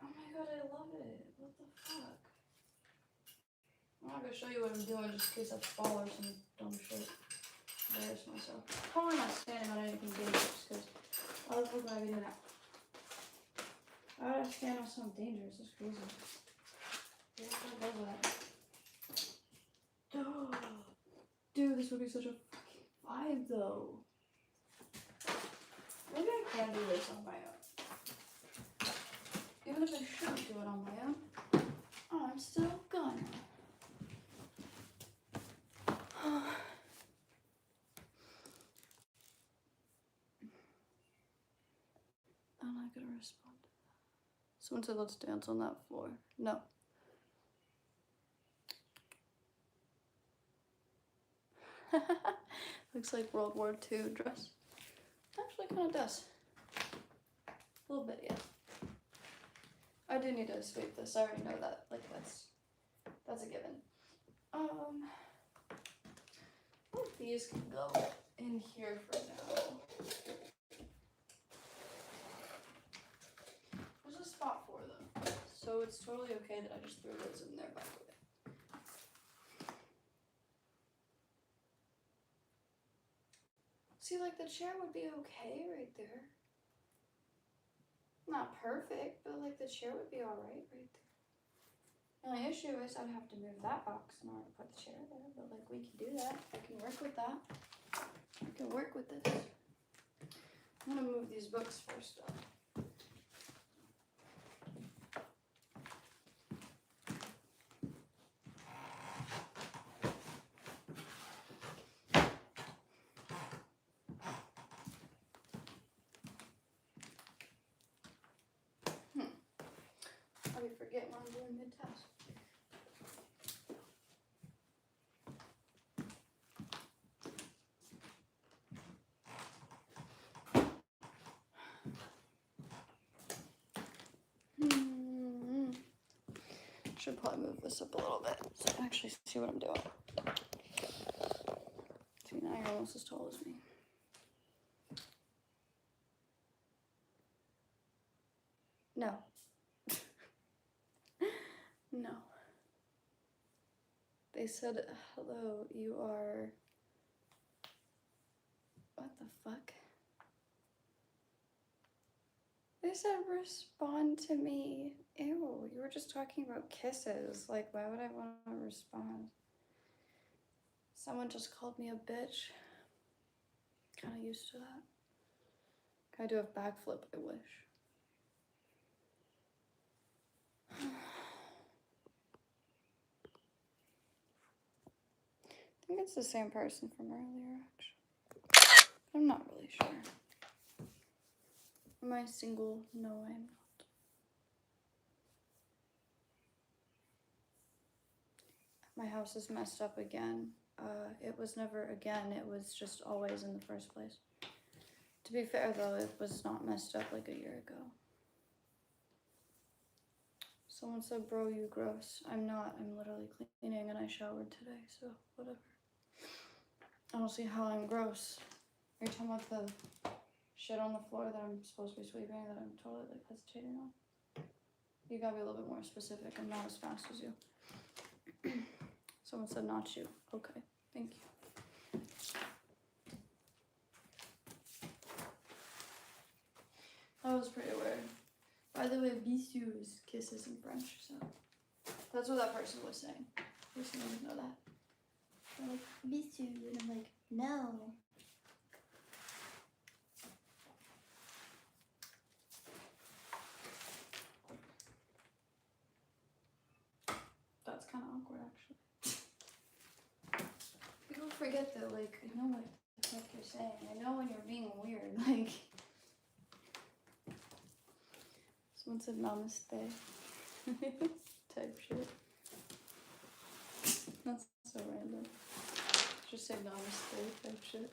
Oh my god, I love it. What the fuck? I'm not gonna show you what I'm doing just in case I fall or some dumb shit. Embarrass myself. Probably not standing on anything dangerous because why the fuck would I be doing that? Why would I stand on something dangerous? That's crazy. What the fuck was that? Dude, this would be such a fucking vibe though. Maybe I can do this on my own. Even if I shouldn't do it on my own, I'm still gonna. I'm not gonna respond. Someone said let's dance on that floor. No. Looks like World War II dress. Actually kind of does. A little bit, yeah. I do need to sweep this. I already know that. Like that's a given. I think these can go in here for now. There's a spot for them. So it's totally okay that I just threw those in there, by the way. See, like the chair would be okay right there. Not perfect, but like the chair would be alright right there. The only issue is I'd have to move that box in order to put the chair there, but like we can do that. I can work with that. I can work with this. I'm gonna move these books first though. I forget when I'm doing mid-task. Should probably move this up a little bit so I can actually see what I'm doing. See, now you're almost as tall as me. No. No. They said, hello, you are... What the fuck? They said respond to me. Ew, you were just talking about kisses. Like, why would I want to respond? Someone just called me a bitch. Kind of used to that. Can I do a backflip? I wish. I think it's the same person from earlier, actually. I'm not really sure. Am I single? No, I'm not. My house is messed up again. It was never again, it was just always in the first place. To be fair though, it was not messed up like a year ago. Someone said, bro, you gross. I'm not, I'm literally cleaning and I showered today, so whatever. I don't see how I'm gross. Are you talking about the shit on the floor that I'm supposed to be sweeping that I'm totally like hesitating on? You gotta be a little bit more specific. I'm not as fast as you. Someone said not you. Okay, thank you. That was pretty weird. By the way, bisous is kisses in French, so that's what that person was saying. I just didn't know that. They're like, bisous, and I'm like, no. That's kind of awkward, actually. People forget that, like, I know what the fuck you're saying. I know when you're being weird, like. Someone said namaste. Type shit. That's so random. Just say namaste type shit.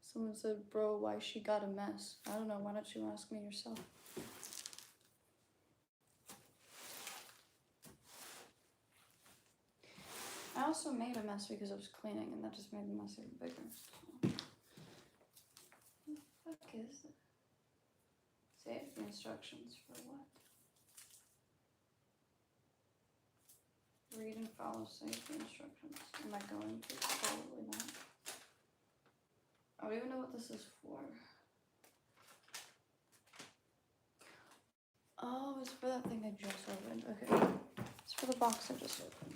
Someone said, bro, why she got a mess? I don't know, why don't you ask me yourself? I also made a mess because I was cleaning, and that just made the mess even bigger. So. What the fuck is it? Save the instructions for what? Read and follow safety instructions. Am I going to? Probably not. I don't even know what this is for. Oh, it's for that thing I just opened. Okay. It's for the box I just opened.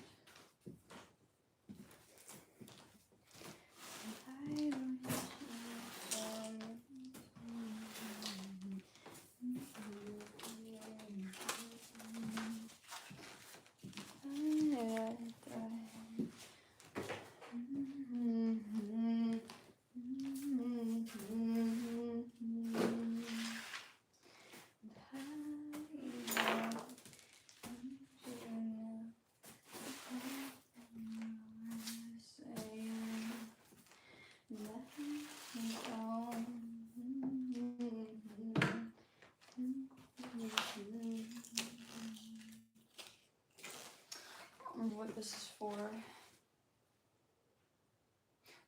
What this is for.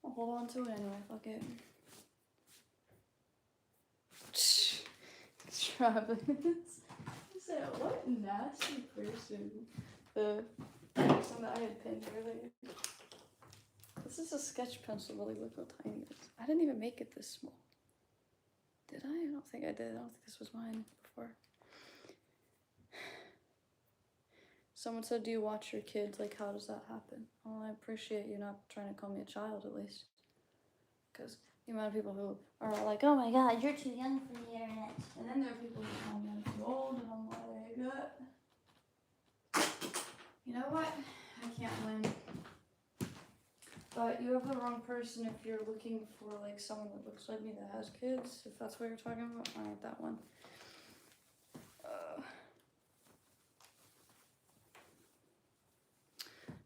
I'll hold on to it anyway, fuck it. Travis. So, what nasty person. The person that I had pinned earlier. This is a sketch pencil, really look how tiny it is. I didn't even make it this small. Did I? I don't think I did. I don't think this was mine before. Someone said, do you watch your kids? Like, how does that happen? Well, I appreciate you not trying to call me a child, at least. Because the amount of people who are like, oh my god, you're too young for the internet. And then there are people who tell me I'm too old, and I'm like, you know what? I can't win. But you have the wrong person if you're looking for, like, someone that looks like me that has kids. If that's what you're talking about, I want that one.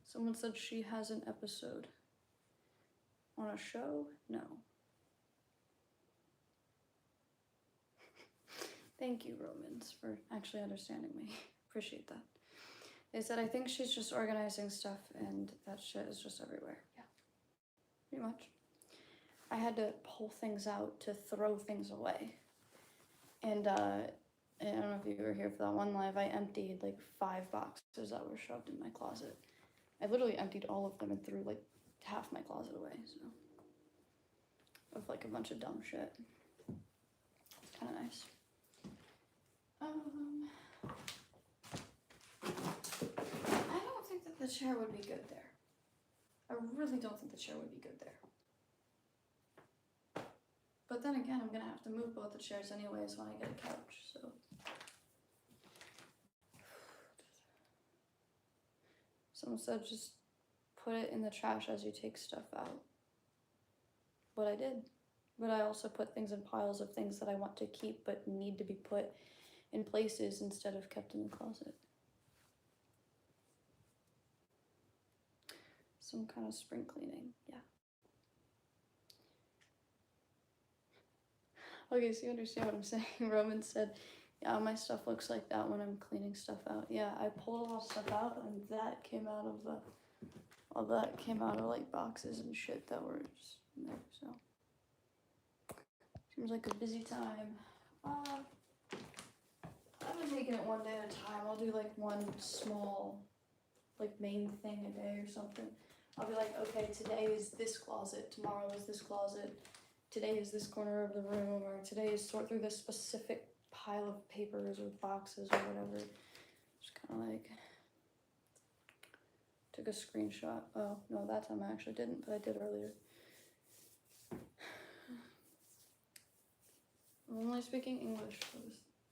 Someone said she has an episode. On a show? No. Thank you, Romans, for actually understanding me. Appreciate that. They said, I think she's just organizing stuff and that shit is just everywhere. Yeah. Pretty much. I had to pull things out to throw things away. And I don't know if you were here for that one live, I emptied like 5 boxes that were shoved in my closet. I literally emptied all of them and threw like half my closet away, so. Of like a bunch of dumb shit. It's kind of nice. I don't think that the chair would be good there. I really don't think the chair would be good there. But then again, I'm gonna have to move both the chairs anyways when I get a couch, so. Someone said just put it in the trash as you take stuff out. What I did. But I also put things in piles of things that I want to keep but need to be put in places instead of kept in the closet. Some kind of spring cleaning, yeah. Okay, so you understand what I'm saying. Roman said, yeah, my stuff looks like that when I'm cleaning stuff out. Yeah, I pulled a lot of stuff out and that came out of all that came out of like boxes and shit that were just in there, so seems like a busy time. I've been taking it one day at a time. I'll do like one small like main thing a day or something. I'll be like, okay, today is this closet, tomorrow is this closet, today is this corner of the room, or today is sort through this specific pile of papers or boxes or whatever. Just kind of like took a screenshot. Oh no, that time I actually didn't, but I did earlier. I'm only speaking English for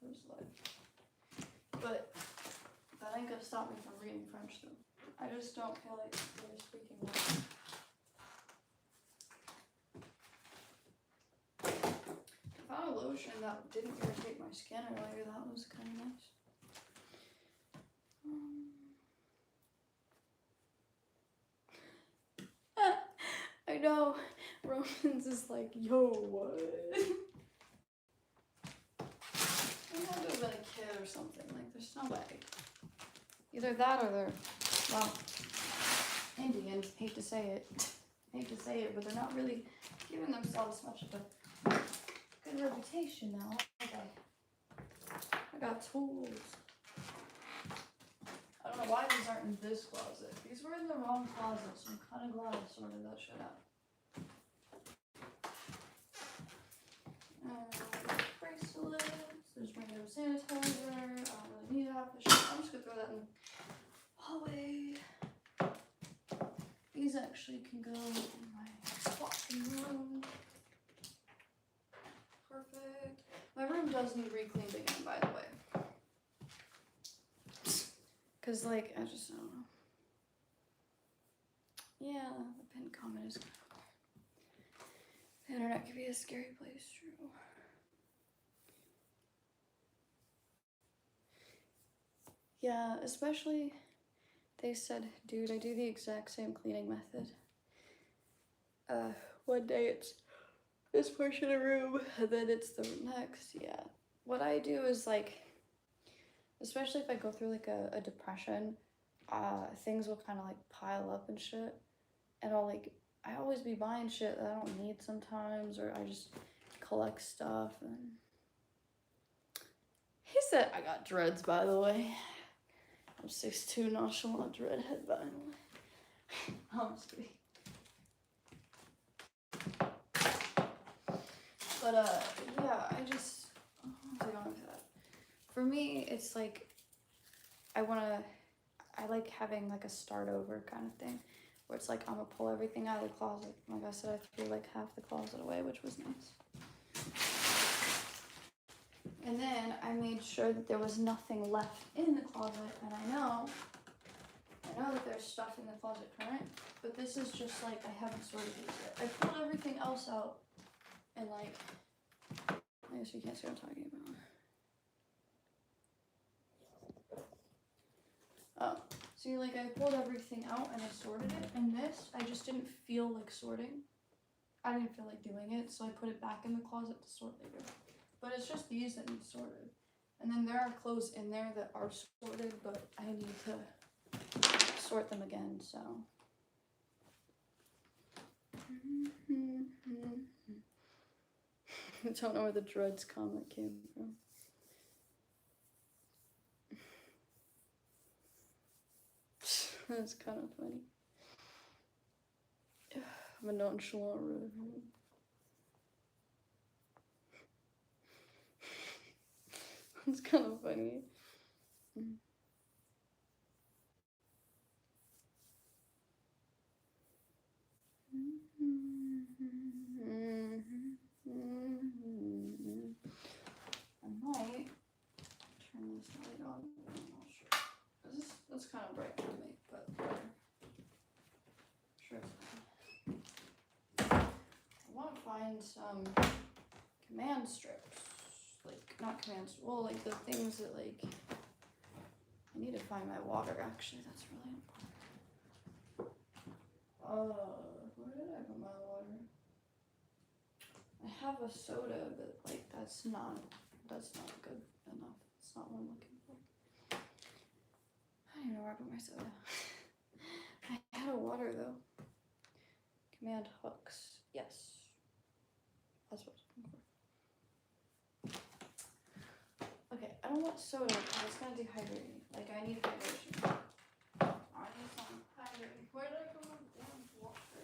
this life, but that ain't gonna stop me from reading French though. I just don't feel like really speaking French. I found a lotion that didn't irritate my skin earlier. That was kind of nice. I know. Romans is like, yo, what? I had to have been a kid or something. Like, there's no way. Either that or they're, well, Indians. Hate to say it, but they're not really giving themselves much of a good reputation now. Okay. I got tools. I don't know why these aren't in this closet. These were in the wrong closet, so I'm kind of glad I sorted that shit out. Bracelets. There's random sanitizer. I don't really need half the shit. I'm just gonna throw that in the hallway. These actually can go in my walking room. Perfect. My room does need re-cleaned again, by the way. Cause like, I just don't know. Yeah, the pinned comment is kind of weird. The internet can be a scary place, true. Yeah, especially, they said, dude, I do the exact same cleaning method. One day it's this portion of the room, and then it's the next, yeah. What I do is like, especially if I go through like a depression, things will kind of like pile up and shit. And I always be buying shit that I don't need sometimes, or I just collect stuff. And he said I got dreads, by the way. I'm 6'2", nonchalant redhead, by the way. I'm just kidding. But yeah, I don't know that. For me, it's like I like having like a start over kind of thing, where it's like I'm gonna pull everything out of the closet. Like I said, I threw like half the closet away, which was nice. And then I made sure that there was nothing left in the closet, and I know that there's stuff in the closet current, but this is just like I haven't sorted these yet. I pulled everything else out, and like, I guess you can't see what I'm talking about. Oh, see, like I pulled everything out and I sorted it, and this, I just didn't feel like sorting. I didn't feel like doing it, so I put it back in the closet to sort later. But it's just these that need sorted. And then there are clothes in there that are sorted, but I need to sort them again, so. I don't know where the dreads comment came from. That's kind of funny. I'm a nonchalant redhead. It's kind of funny. I might turn this light on. I'm not sure. That's kind of bright for me, but sure it's fine. I want to find some command strips. Like, not commands, well, like the things that like, I need to find my water actually, that's really important. Where did I put my water? I have a soda, but like that's not good enough. It's not what I'm looking for. I don't even know where I put my soda. I had a water Command hooks. Yes. That's what I'm looking for. Okay, I don't want soda because it's gonna dehydrate me. Like, I need hydration. I need some hydration. Where did I put my damn water?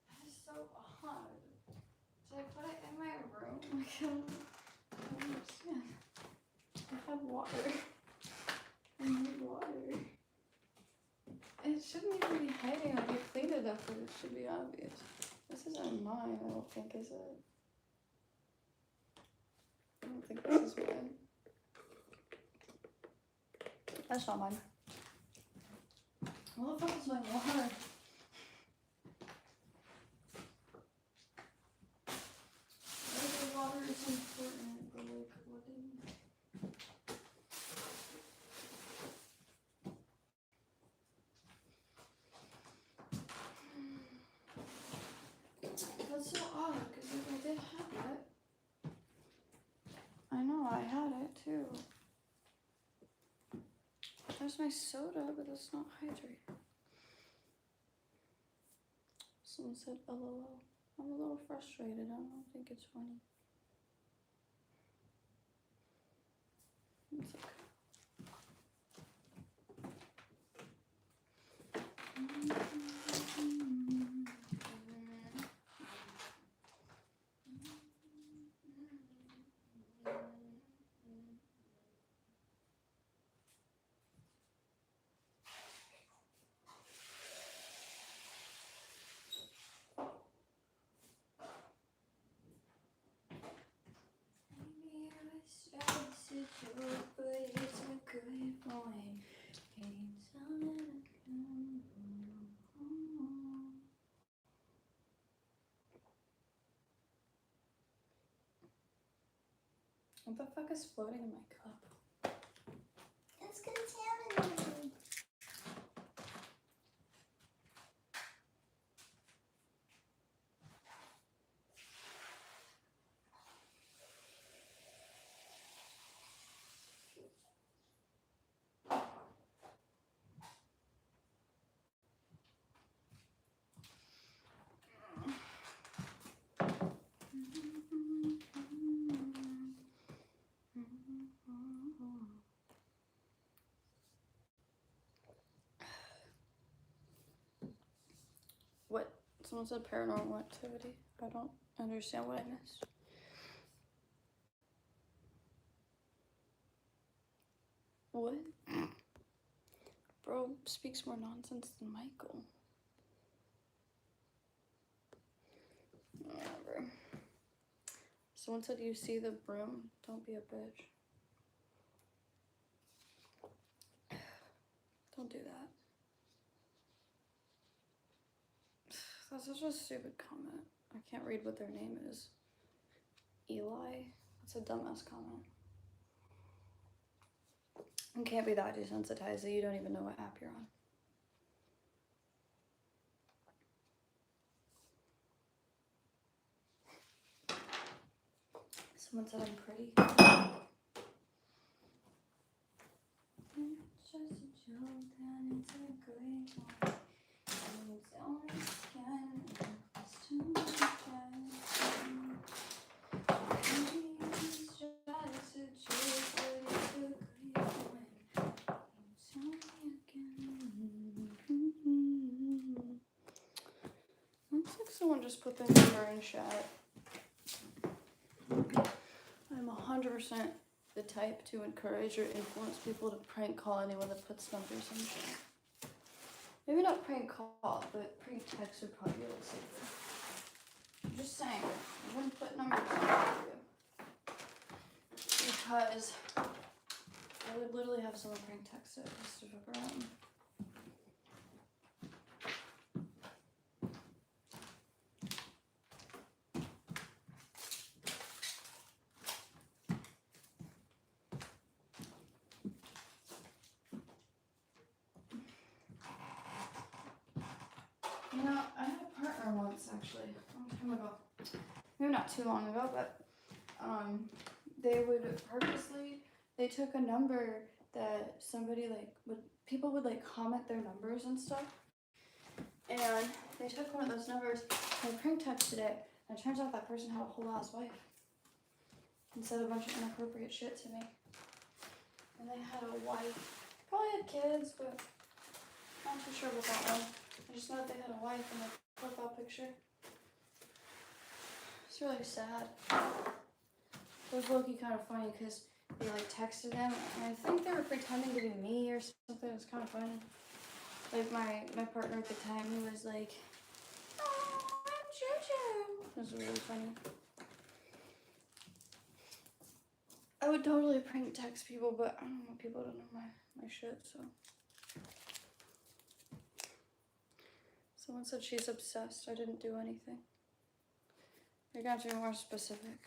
That is so odd. Did I put it in my room? Like, I don't understand. I have water. I need water. It shouldn't even be hiding. Like, you cleaned it up, but it should be obvious. This isn't mine, I don't think, is it? I don't think this is mine. That's not mine. What the fuck is my water? Like, the water is important, but like, what did... That's so odd, because like, I did have it. I know, I had it too. There's my soda, but it's not hydrated. Someone said LOL. I'm a little frustrated. I don't think it's funny. It's okay. What the fuck is floating in my cup? It's contaminated. What? Someone said paranormal activity. I don't understand what I missed. What? Bro speaks more nonsense than Michael. Whatever. Someone said you see the broom. Don't be a bitch. Don't do that. That's such a stupid comment. I can't read what their name is. Eli? That's a dumbass comment. You can't be that desensitized that you don't even know what app you're on. Someone said I'm pretty. It's just a joke and it's a great one. And it's only skin and it's too much again. Maybe it's just a joke, but it's a great one. Tell me again. Looks like someone just put their number in chat. I'm 100% the type to encourage or influence people to prank call anyone that puts numbers in chat. Maybe not prank call, but prank text would probably be a little safer. I'm just saying, I wouldn't put numbers in for you. Because I would literally have someone prank text it just to fuck around. You know, I had a partner once, actually, a long time ago. Maybe not too long ago, but they would purposely, they took a number that somebody like people would like comment their numbers and stuff, and they took one of those numbers and they prank texted it, and it turns out that person had a whole ass wife and said a bunch of inappropriate shit to me. And they had a wife, probably had kids, but I'm not too sure about that one. I just know that they had a wife in their profile picture. It's really sad. It was low-key kind of funny because they like texted them, and I think they were pretending to be me or something. It was kind of funny. Like my partner at the time, he was like, "Oh, I'm Juju." It was really funny. I would totally prank text people, but I don't want people to know my shit, so. Someone said she's obsessed. I didn't do anything. You're gonna have to be more specific.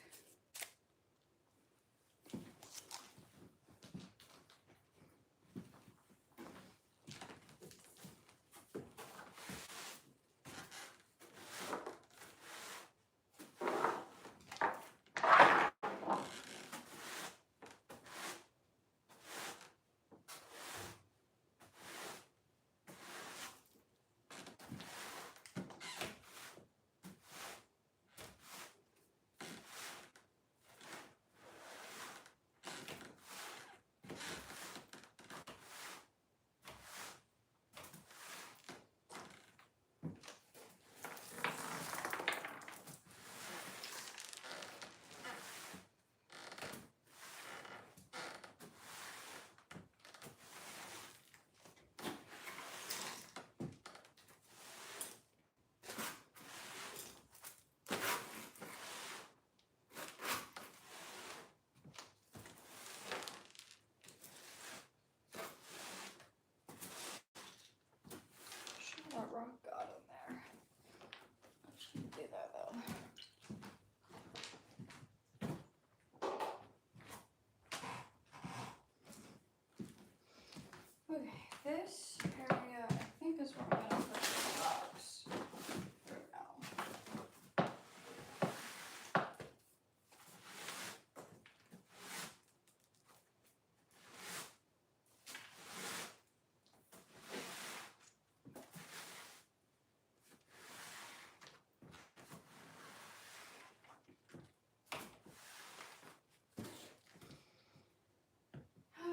What rock got in there? I shouldn't do that though. Okay, this area I think is where I'm gonna put the rocks for now.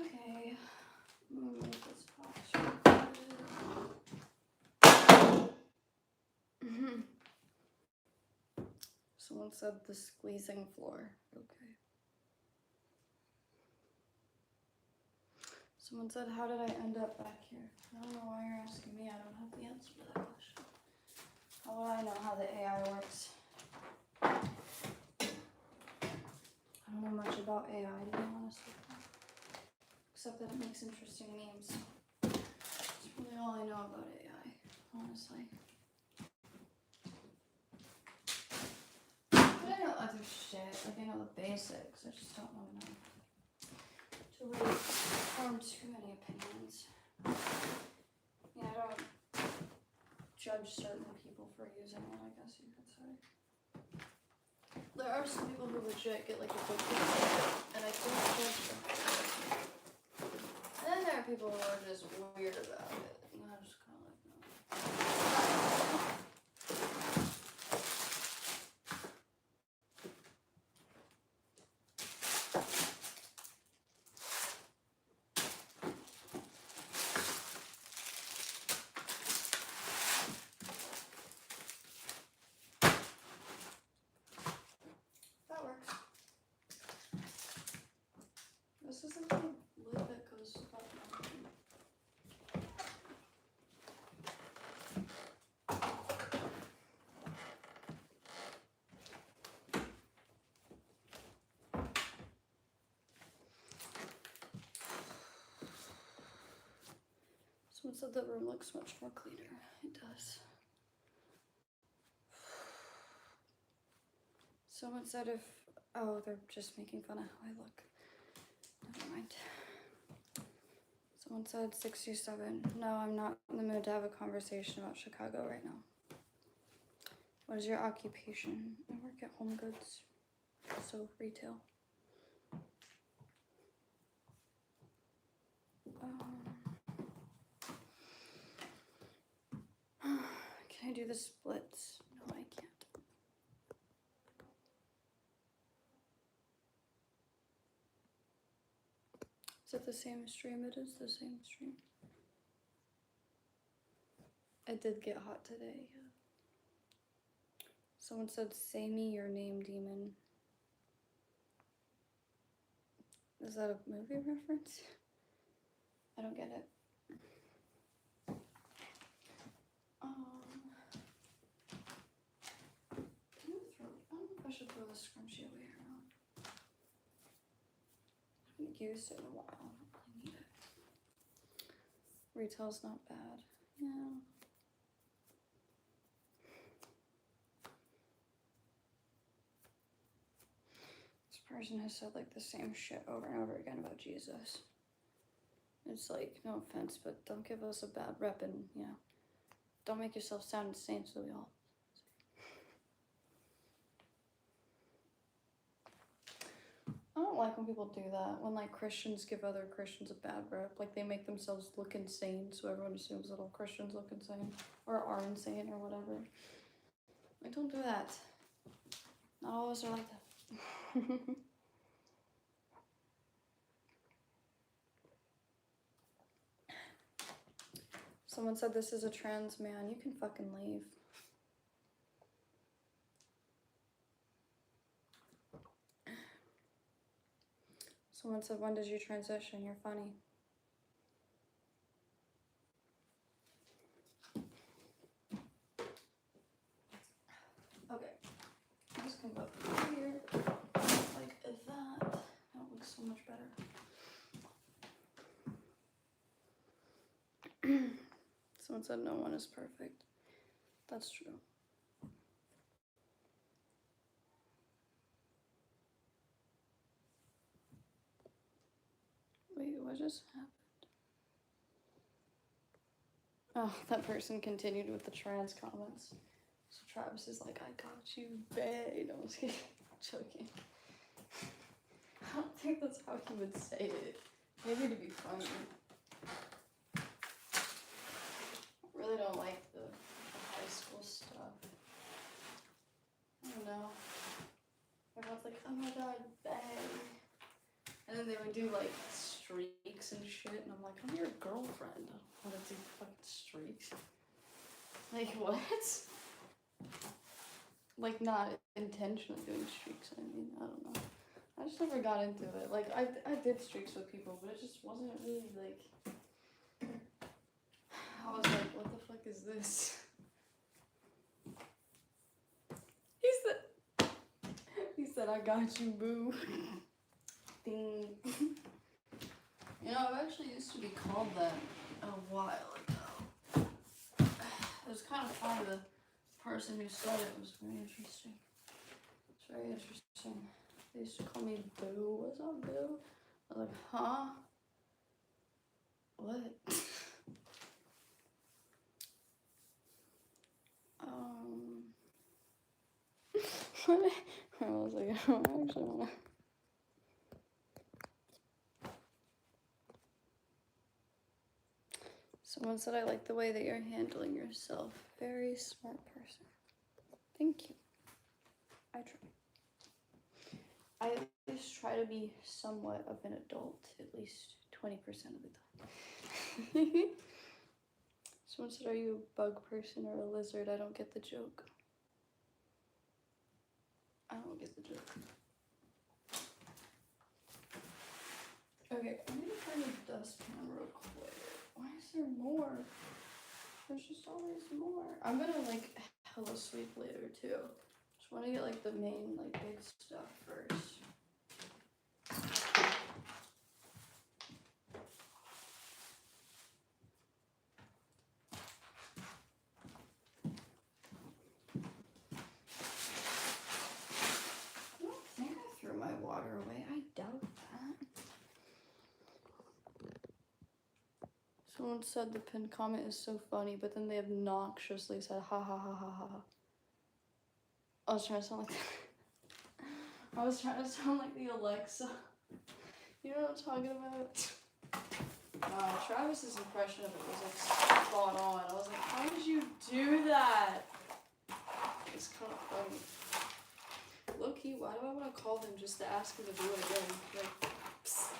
Okay, I'm gonna make this box. Someone said the squeezing floor. Okay. Someone said, how did I end up back here? I don't know why you're asking me. I don't have the answer to that question. How would I know how the AI works? I don't know much about AI, to be honest with you. Except that it makes interesting memes. That's really all I know about AI, honestly. But I know other shit. Like, I know the basics. I just don't know enough to really form too many opinions. Yeah, I don't judge certain people for using it, I guess you could say. There are some people who legit get like addicted to it, and I don't judge them. And then there are people who are just weird about it, and I'm just kind of like, no. That works. This isn't the lid that goes up. Someone said the room looks much more cleaner. It does. Someone said if, oh, they're just making fun of how I look. Never mind. Someone said 67. No, I'm not in the mood to have a conversation about Chicago right now. What is your occupation? I work at Home Goods, so retail. I do the splits? No, I can't. Is it the same stream? It is the same stream. It did get hot today, yeah. Someone said, say me your name, demon. Is that a movie reference? I don't get it. I don't know if I should throw this scrunchie away or not. I haven't used it in a while. I don't really need it. Retail's not bad. Yeah. This person has said like the same shit over and over again about Jesus. It's like, no offense, but don't give us a bad rep and, you know, don't make yourself sound insane so we all. I don't like when people do that, when like Christians give other Christians a bad rep, like they make themselves look insane so everyone assumes that all Christians look insane or are insane or whatever. Like, don't do that. Not all of us are like that. Someone said this is a trans man. You can fucking leave. Someone said, when did you transition? You're funny. Okay. I'm just gonna go through here. Like that. That looks so much better. Someone said no one is perfect. That's true. Wait, what just happened? Oh, that person continued with the trans comments. So Travis is like, I got you, babe. No, I was joking. I don't think that's how he would say it. Maybe to be funny. I really don't like the high school stuff. I don't know. Everyone's like, oh my god, babe. And then they would do like streaks and shit, and I'm like, I'm your girlfriend. I don't want to do fucking streaks. Like, what? Like, not intentionally doing streaks, I mean, I don't know. I just never got into it. Like, I did streaks with people, but it just wasn't really, like... I was like, what the fuck is this? He said, I got you, boo. Ding. You know, I actually used to be called that a while ago. It was kind of funny, the person who said it was very interesting. It's very interesting. They used to call me Boo. What's up, Boo? I was like, huh? What? I was like, I don't actually wanna. Someone said, I like the way that you're handling yourself. Very smart person. Thank you. I try. I at least try to be somewhat of an adult, at least 20% of the time. Someone said, are you a bug person or a lizard? I don't get the joke. I don't get the joke. Okay, I'm gonna find a dustpan real quick. Why is there more? There's just always more. I'm gonna like hella sweep later too. Just wanna get like the main like big stuff first. I don't think I threw my water away. I doubt that. Someone said the pinned comment is so funny, but then they obnoxiously said ha ha ha ha ha. I was trying to sound like I was trying to sound like the Alexa. You know what I'm talking about? Travis's impression of it was like spot on. I was like, how did you do that? It's kind of funny. Low key, why do I want to call him just to ask him to do it again? Like, psst.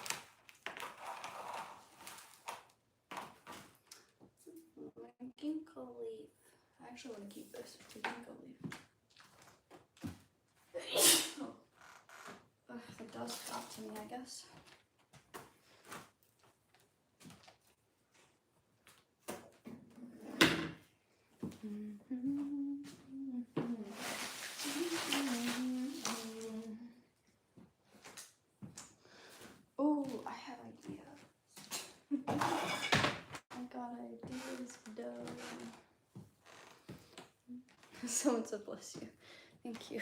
My ginkgo leaf. I actually want to keep this. It's a ginkgo leaf. Oh. The dust got to me, I guess. Oh, I have ideas. I got ideas, though. Someone said bless you. Thank you.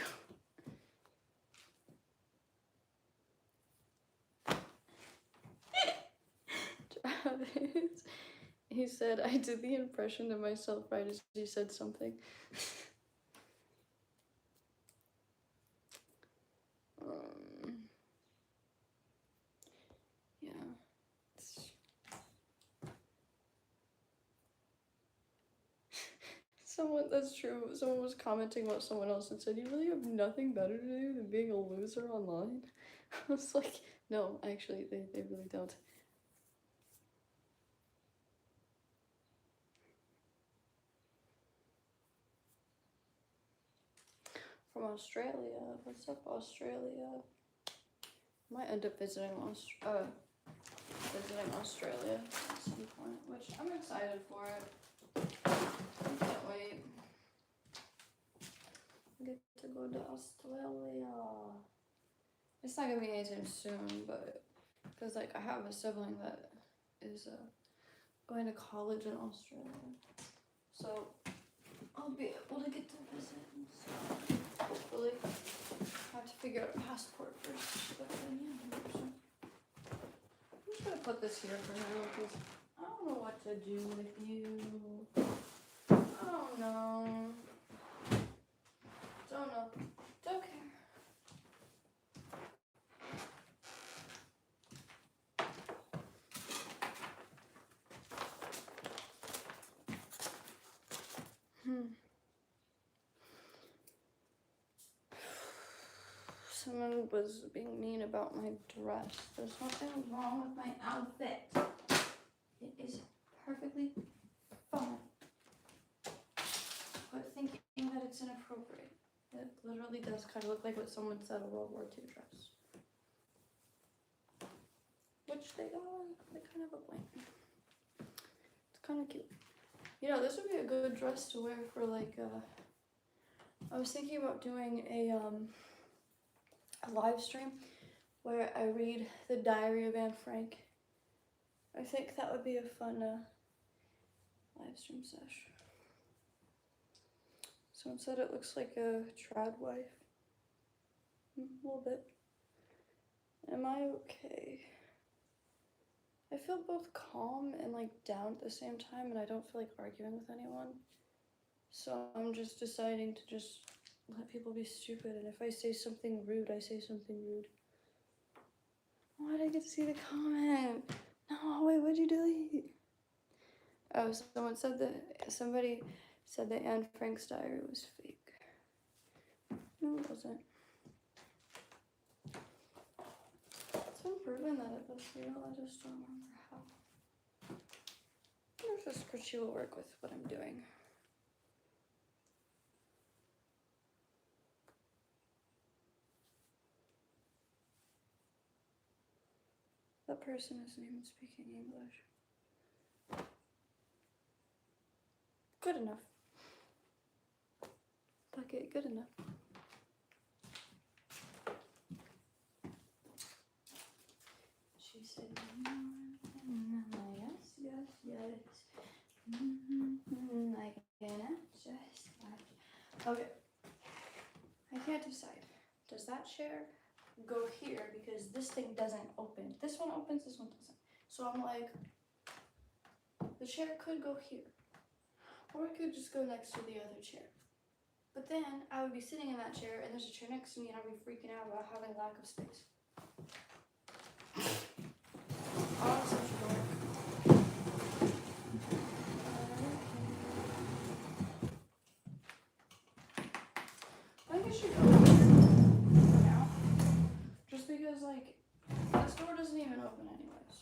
Travis. He said, I did the impression of myself right as he said something. Yeah. That's true. Someone was commenting about someone else and said, you really have nothing better to do than being a loser online? I was like, no, actually, they really don't. From Australia. What's up, Australia? Might end up visiting Australia at some point, which I'm excited for it. I can't wait. I get to go to Australia. It's not gonna be anytime soon, but because like I have a sibling that is going to college in Australia, so I'll be able to get to visit. So hopefully, I have to figure out a passport first. But then yeah, so I'm just gonna put this here for now because I don't know what to do with you. I don't know. Don't know. Don't care. Someone was being mean about my dress. There's nothing wrong with my outfit. It is perfectly fine. But thinking that it's inappropriate. It literally does kind of look like what someone said a World War II dress. Which they kind of look like. It's kind of cute. You know, this would be a good dress to wear for like, I was thinking about doing a live stream where I read the Diary of Anne Frank. I think that would be a fun live stream sesh. Someone said it looks like a trad wife. A little bit. Am I okay? I feel both calm and like down at the same time, and I don't feel like arguing with anyone. So I'm just deciding to just let people be stupid, and if I say something rude, I say something rude. Why did I get to see the comment? No, wait, what'd you delete? Oh, somebody said that Anne Frank's diary was fake. No, it wasn't. It's been proven that it was real, I just don't remember how. There's just because she will work with what I'm doing. That person isn't even speaking English. Good enough. Okay, good enough. She said, yes, yes, yes. I cannot just watch. Okay. I can't decide. Does that chair go here? Because this thing doesn't open. This one opens, this one doesn't. So I'm like, the chair could go here. Or it could just go next to the other chair. But then I would be sitting in that chair and there's a chair next to me and I'd be freaking out about having lack of space. Honestly, should work.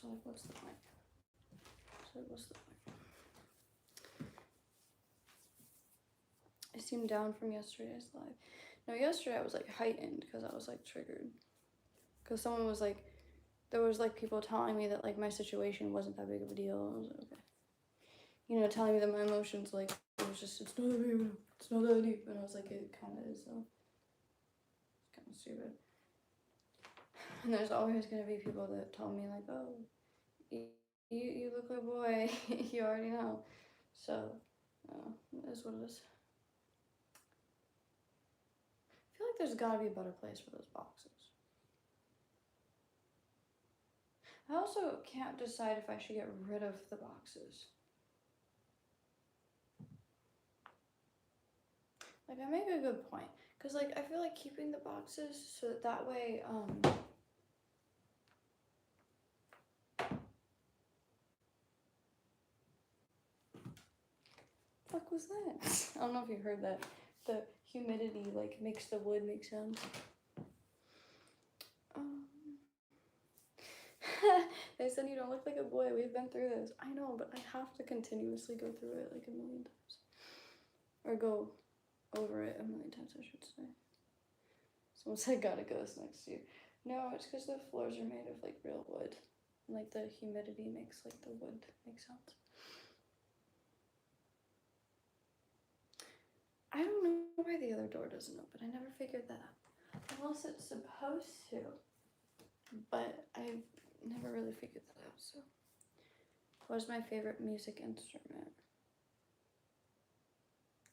So like, what's the point? I seemed down from yesterday's live. No, yesterday I was like heightened because I was like triggered. Because someone was like, there was like people telling me that like my situation wasn't that big of a deal. I was like, okay. You know, telling me that my emotions, like, it was just, it's not that big, it's not that deep. And I was like, it kind of is, though. It's kind of stupid. And there's always going to be people that tell me, like, oh, you look like a boy. You already know. So, it is what it is. I feel like there's got to be a better place for those boxes. I also can't decide if I should get rid of the boxes. Like, I make a good point. Because, like, I feel like keeping the boxes so that way, fuck was that? I don't know if you heard that. The humidity, like, makes the wood make sounds. They said you don't look like a boy. We've been through this. I know, but I have to continuously go through it like a million times. Or go over it a million times, I should say. Someone said got a ghost next to you. No, it's because the floors are made of like real wood. And like the humidity makes like the wood make sounds. I don't know why the other door doesn't open. I never figured that out. Unless it's supposed to. But I never really figured that out, so. What is my favorite music instrument?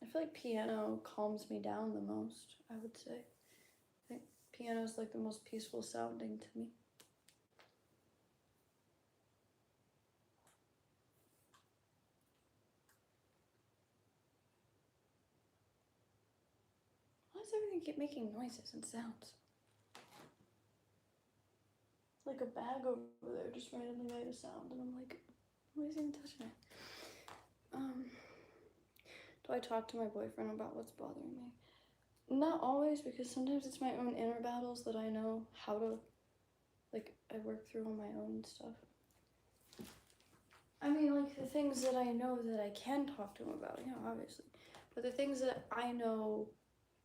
I feel like piano calms me down the most, I would say. I think piano is like the most peaceful sounding to me. Why does everything keep making noises and sounds? Like a bag over there just randomly made a sound, and I'm like, nobody's even touching it. Do I talk to my boyfriend about what's bothering me? Not always, because sometimes it's my own inner battles that I know how to, like, I work through on my own stuff. I mean, like, the things that I know that I can talk to him about, you know, obviously. But the things that I know,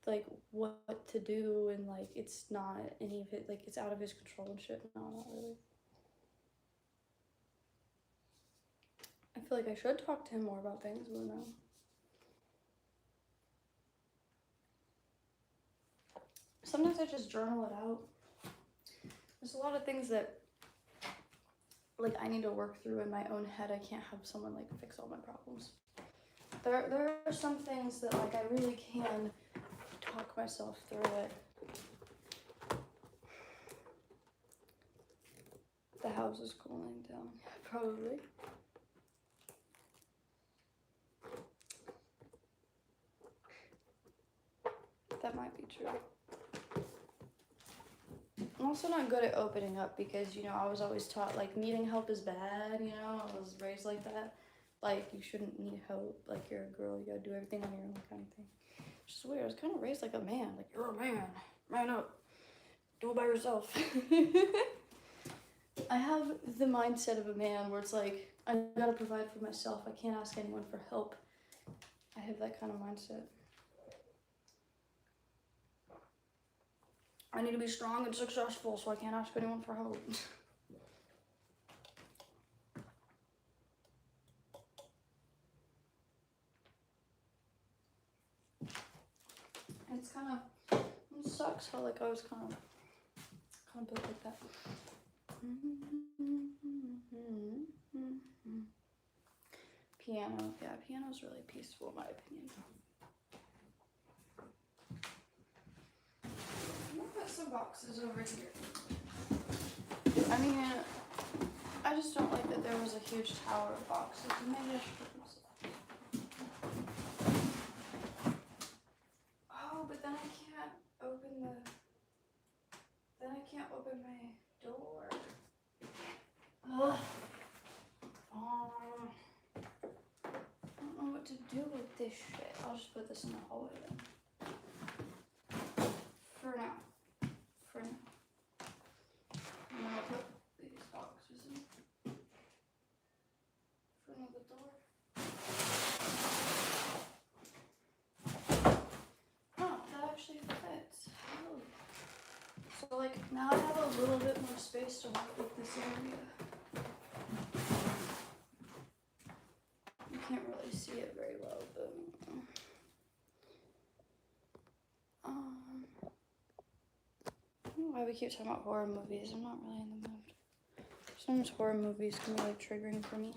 like, what to do, and, like, it's not any of it, like, it's out of his control and shit. No, not really. I feel like I should talk to him more about things, but no. Sometimes I just journal it out. There's a lot of things that, like, I need to work through in my own head. I can't have someone, like, fix all my problems. There are some things that, like, I really can talk myself through it. The house is cooling down, probably. That might be true. I'm also not good at opening up because, you know, I was always taught, like, needing help is bad, you know? I was raised like that. Like, you shouldn't need help. Like, you're a girl, you gotta do everything on your own kind of thing. Which is weird. I was kind of raised like a man. Like, you're a man. Man up. Do it by yourself. I have the mindset of a man where it's like, I gotta provide for myself. I can't ask anyone for help. I have that kind of mindset. I need to be strong and successful, so I can't ask anyone for help. It's kind of, it sucks how, like, I was kind of built like that. Piano, yeah, piano's really peaceful in my opinion. I'm gonna put some boxes over here. I mean, I just don't like that there was a huge tower of boxes. Maybe I should put them somewhere. Oh, but then I can't open my door. Ugh. I don't know what to do with this shit. I'll just put this in the hallway then. For now. I'm gonna put these boxes in. of the door. Oh, that actually fits. Oh. So like now I have a little bit more space to work with this area. You can't really see it very well, but I don't know why we keep talking about horror movies. I'm not really in the mood. Sometimes horror movies can be like triggering for me.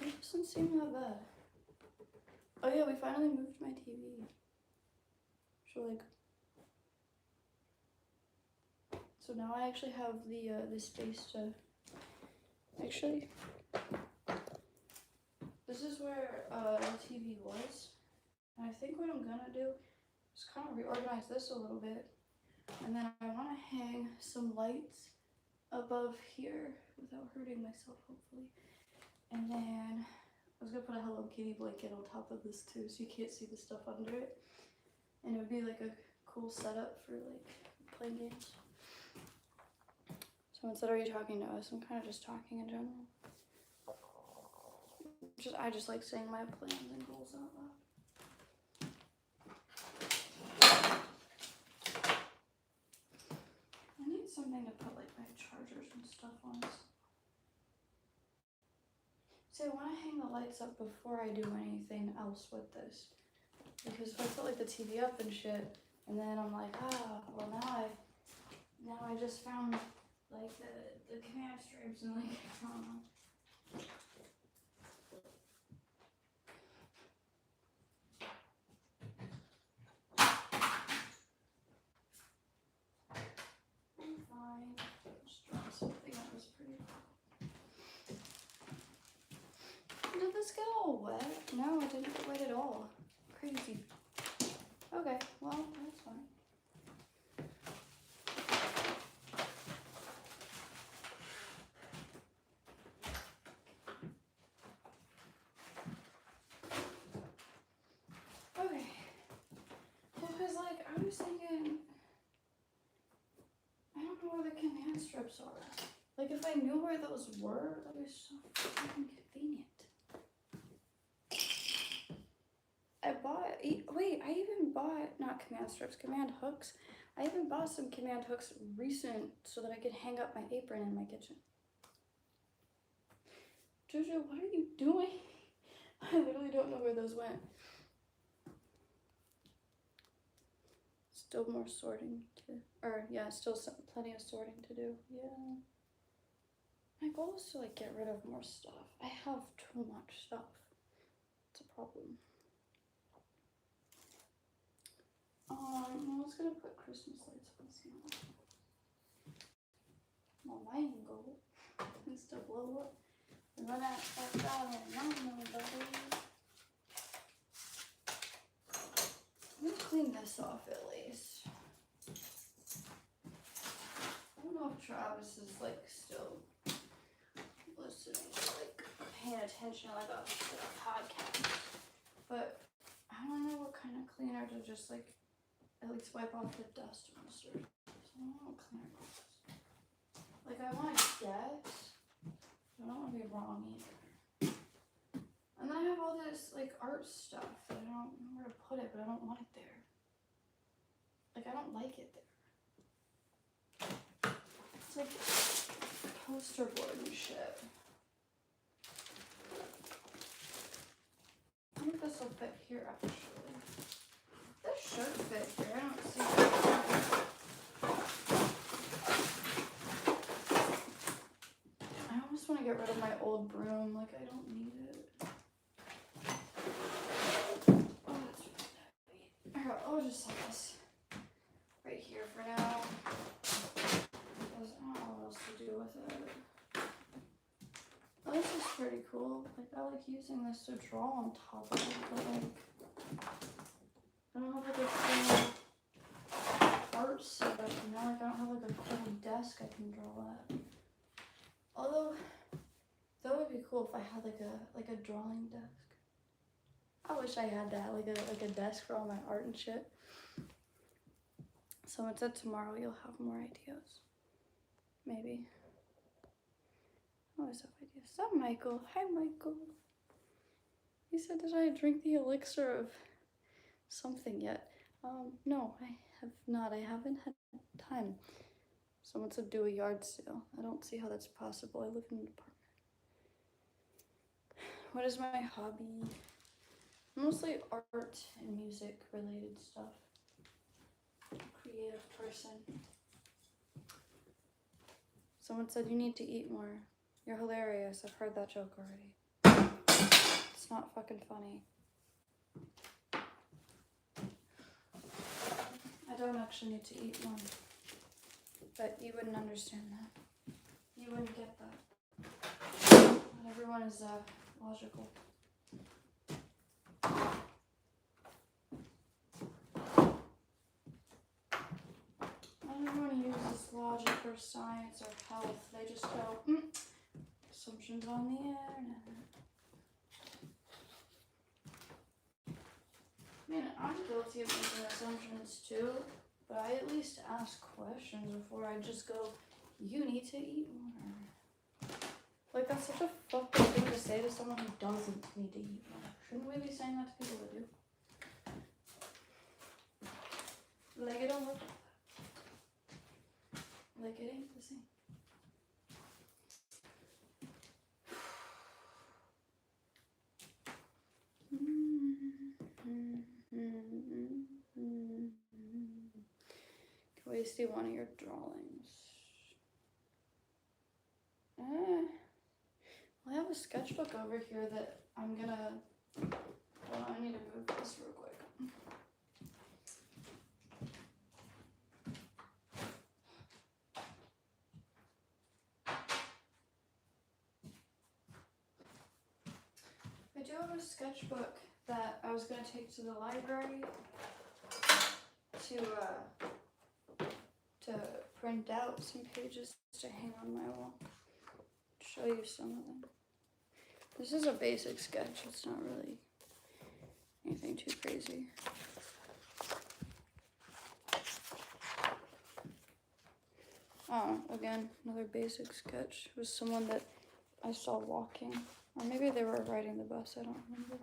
It doesn't seem that bad. Oh yeah, we finally moved my TV. So now I actually have the space to actually. This is where the TV was, and I think what I'm gonna do is kind of reorganize this a little bit, and then I want to hang some lights above here without hurting myself, hopefully. And then I was gonna put a Hello Kitty blanket on top of this too, so you can't see the stuff under it, and it would be like a cool setup for like playing games. So instead of you talking to us, I'm kind of just talking in general. I just like saying my plans and goals out loud. I need something to put like my chargers and stuff on. See, I want to hang the lights up before I do anything else with this. Because if I put like the TV up and shit, and then I'm like, well now I just found like the command strips and like, I don't know. Fine. Just draw something that was pretty cool. Did this get all wet? No, it didn't get wet at all. Crazy. Okay, well, that's fine. Okay. Because, like, I was thinking, I don't know where the command strips are. Like, if I knew where those were, that would be so fucking convenient. I even bought, not command strips, command hooks. I even bought some command hooks recent so that I could hang up my apron in my kitchen. Jojo, what are you doing? I literally don't know where those went. Still more sorting still plenty of sorting to do. Yeah. My goal is to like get rid of more stuff. I have too much stuff. It's a problem. I was gonna put Christmas lights on this now. Well, my goal is to blow up and run out that buddy. I'm gonna clean this off at least. I don't know if Travis is like still listening, like paying attention like a podcast, but I don't know what kind of cleaner to just like at least wipe off the dust most. So I don't know what cleaner it is. Like I want to guess, but I don't want to be wrong either. And then I have all this like art stuff that I don't know where to put it, but I don't want it there. Like I don't like it there. It's like poster board and shit. I think this will fit here actually. This should fit here. I don't see it. I almost want to get rid of my old broom. Like I don't need it. Oh, that's really heavy. I'll just set this right here for now. Because I don't know what else to do with it. Oh, this is pretty cool. Like I like using this to draw on top of it, but like I don't have like a cool art setup, you know? Like I don't have like a cool desk I can draw at. Although that would be cool if I had like a drawing desk. I wish I had that, like a desk for all my art and shit. So instead tomorrow you'll have more ideas. Maybe. I always have ideas. Is that Michael? Hi, Michael. He said that I drink the elixir of something yet. No, I have not. I haven't had time. Someone said do a yard sale. I don't see how that's possible. I live in an apartment. What is my hobby? Mostly art and music related stuff. Creative person. Someone said you need to eat more. You're hilarious. I've heard that joke already. It's not fucking funny. I don't actually need to eat more. But you wouldn't understand that. You wouldn't get that. Not everyone is logical. Not everyone uses logic or science or health. They just go, assumptions on the internet. I mean, I'm guilty of making assumptions too, but I at least ask questions before I just go, you need to eat more. Like, that's such a fucking thing to say to someone who doesn't need to eat more. Shouldn't we be saying that to people that do? Like, it don't work. Like, it ain't the same. Can we see one of your drawings? I have a sketchbook over here that I'm gonna... Well, I need to move this real quick. I do have a sketchbook that I was gonna take to the library to print out some pages to hang on my wall. Show you some of them. This is a basic sketch. It's not really anything too crazy. Oh, again, another basic sketch. It was someone that I saw walking. Or maybe they were riding the bus, I don't remember.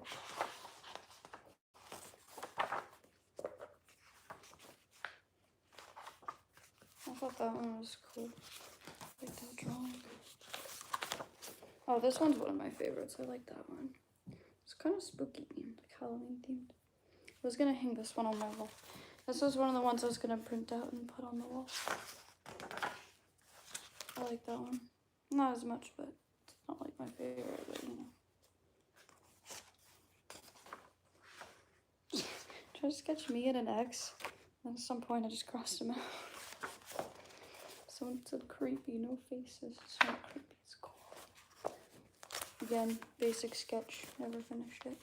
I thought that one was cool. Like that drawing. Oh, this one's one of my favorites. I like that one. It's kind of spooky themed, like Halloween themed. I was gonna hang this one on my wall. This was one of the ones I was gonna print out and put on the wall. I like that one. Not as much, but it's not like my favorite, but you know. Try to sketch me and an X. And at some point I just crossed him out. Someone said creepy, no faces. It's not creepy, it's cool. Again, basic sketch, never finished it.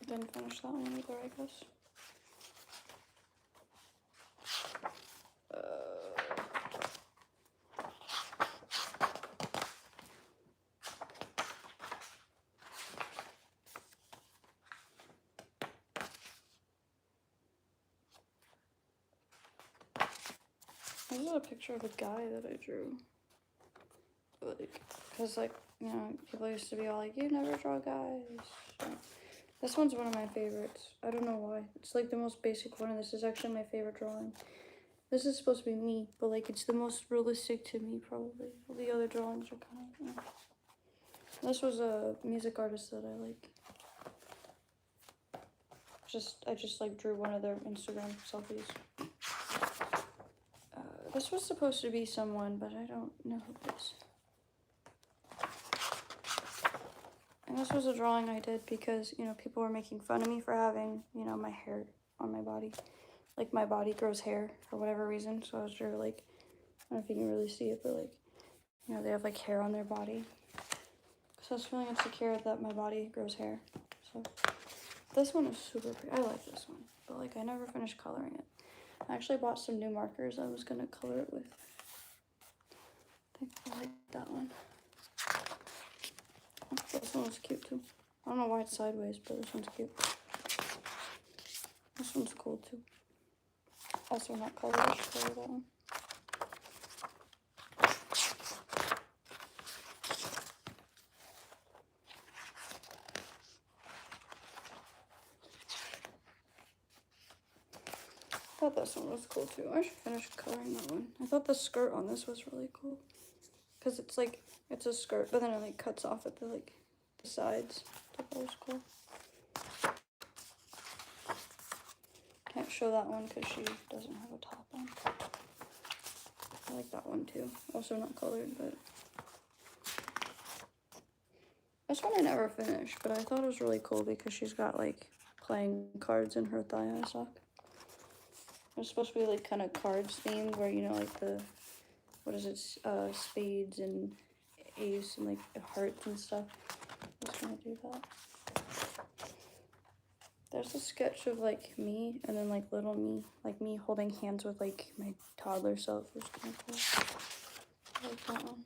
Didn't finish that one either, I guess. This is a picture of a guy that I drew. Like, cause like, you know, people used to be all like, you never draw guys. So, this one's one of my favorites. I don't know why. It's like the most basic one, and this is actually my favorite drawing. This is supposed to be me, but like it's the most realistic to me probably. All the other drawings are kind of, you know. This was a music artist that I like. I just like drew one of their Instagram selfies. This was supposed to be someone, but I don't know who it is. And this was a drawing I did because, you know, people were making fun of me for having, you know, my hair on my body. Like, my body grows hair for whatever reason. So I was sure, like, I don't know if you can really see it, but, like, you know, they have, like, hair on their body. So I was feeling insecure that my body grows hair. So this one is super pretty. I like this one. But, like, I never finished coloring it. I actually bought some new markers I was going to color it with. I think I like that one. This one was cute too. I don't know why it's sideways, but this one's cute. This one's cool too. Also not colored, I should color that one. thought this one was cool too. I should finish coloring that one. I thought the skirt on this was really cool. Because it's like, it's a skirt, but then it like cuts off at the like, the sides. I thought that was cool. Can't show that one because she doesn't have a top on. I like that one too. Also not colored, but this one I never finished, but I thought it was really cool because she's got like playing cards in her thigh-high sock. It's supposed to be like kind of cards themed, where you know like the, what is it, spades and ace and like hearts and stuff. I'm just gonna do that. There's a sketch of like me and then like little me, like me holding hands with like my toddler self. It was kind of cool. I like that one.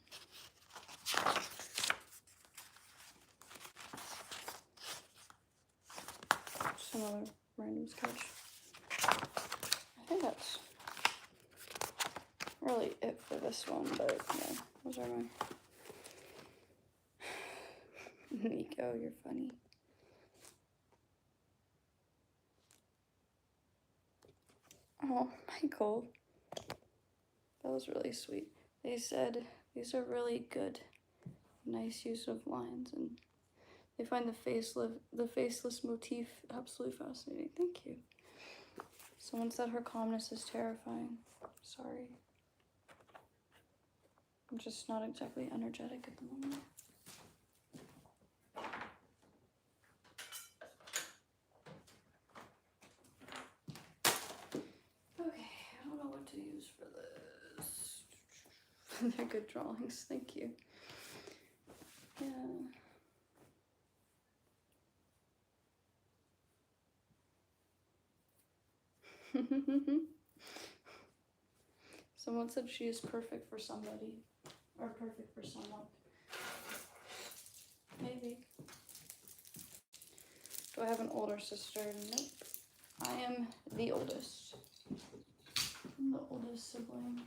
Just another random sketch. I think that's really it for this one, but yeah, those are my... Nico, you're funny. Oh, Michael. That was really sweet. They said, these are really good. Nice use of lines, and they find the faceless motif absolutely fascinating. Thank you. Someone said her calmness is terrifying. Sorry. I'm just not exactly energetic at the moment. Okay, I don't know what to use for this. They're good drawings, thank you. Yeah. Someone said she is perfect for somebody, or perfect for someone. Maybe. Do I have an older sister? Nope. I am the oldest. I'm the oldest sibling.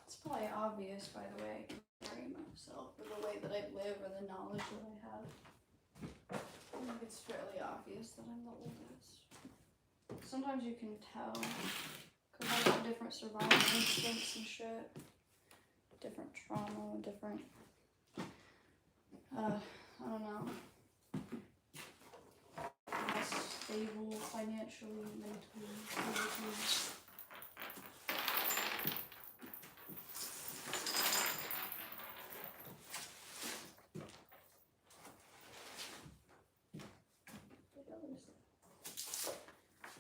It's probably obvious, by the way, I can carry myself, or the way that I live, or the knowledge that I have. I think it's fairly obvious that I'm the oldest. Sometimes you can tell, because I have different survival instincts and shit. Different trauma, different, I don't know, less stable financially, mentally, physically.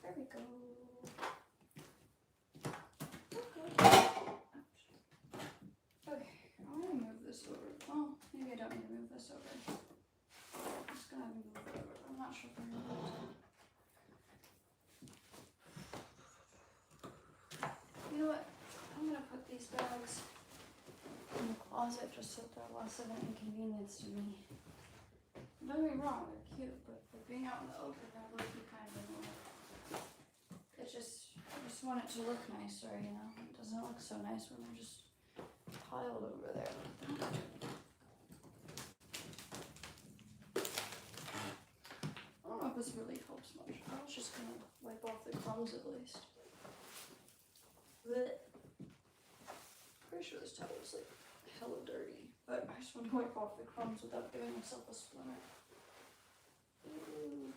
There we go. Okay, I'm gonna move this over. Well, maybe I don't need to move this over. I'm just gonna move it over. I'm not sure if I'm gonna move it. You know what? I'm gonna put these bags in the closet just so they're less of an inconvenience to me. Don't get me wrong, they're cute, but being out in the open, that would be kind of annoying. It's just, I just want it to look nicer, you know? It doesn't look so nice when they're just piled over there. I don't know if this really helps much. I was just gonna wipe off the crumbs at least. Blech. Pretty sure this towel is like hella dirty, but I just want to wipe off the crumbs without giving myself a splinter. Ooh.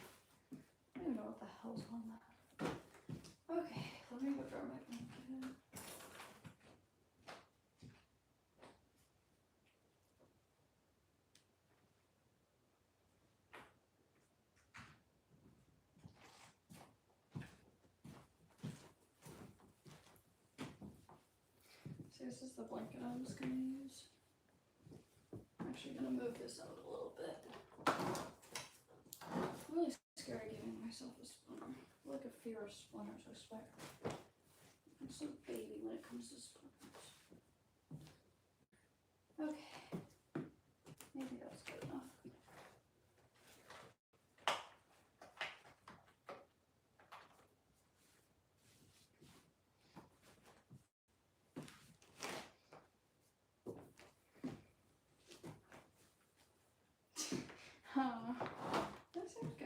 I don't even know what the hell's on that. Okay, let me go grab my blanket. So this is the blanket I'm just gonna use. I'm actually gonna move this out a little bit. I'm really scared of giving myself a splinter. I feel like a fear of splinters, I swear. I'm so baby when it comes to splinters. Okay. Maybe that's good enough.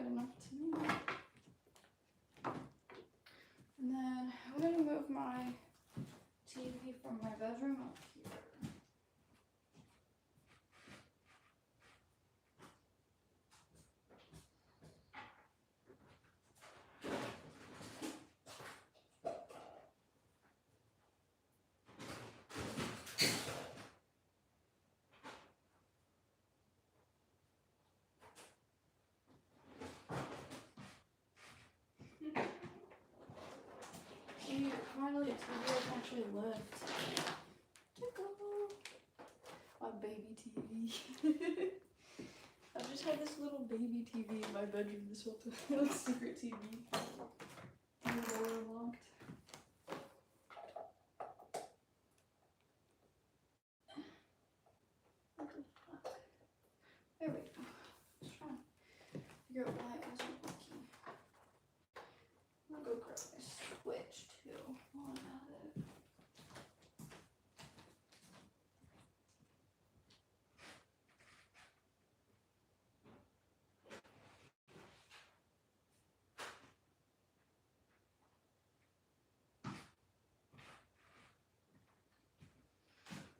good enough to me. And then I'm gonna move my TV from my bedroom up here. Finally, a TV I can actually lift. My baby TV. I've just had this little baby TV in my bedroom this whole time. Little secret TV. The door locked. What the fuck? There we go. Just trying to figure out why it wasn't working. I'll go grab my switch too while I'm at it.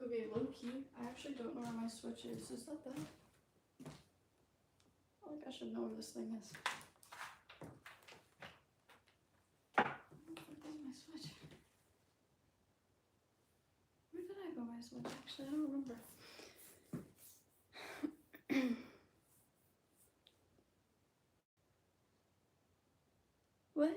Okay, low key, I actually don't know where my switch is. Is that bad? I think I should know where this thing is. Where's my switch? Where did I go my switch? Actually, I don't remember. What?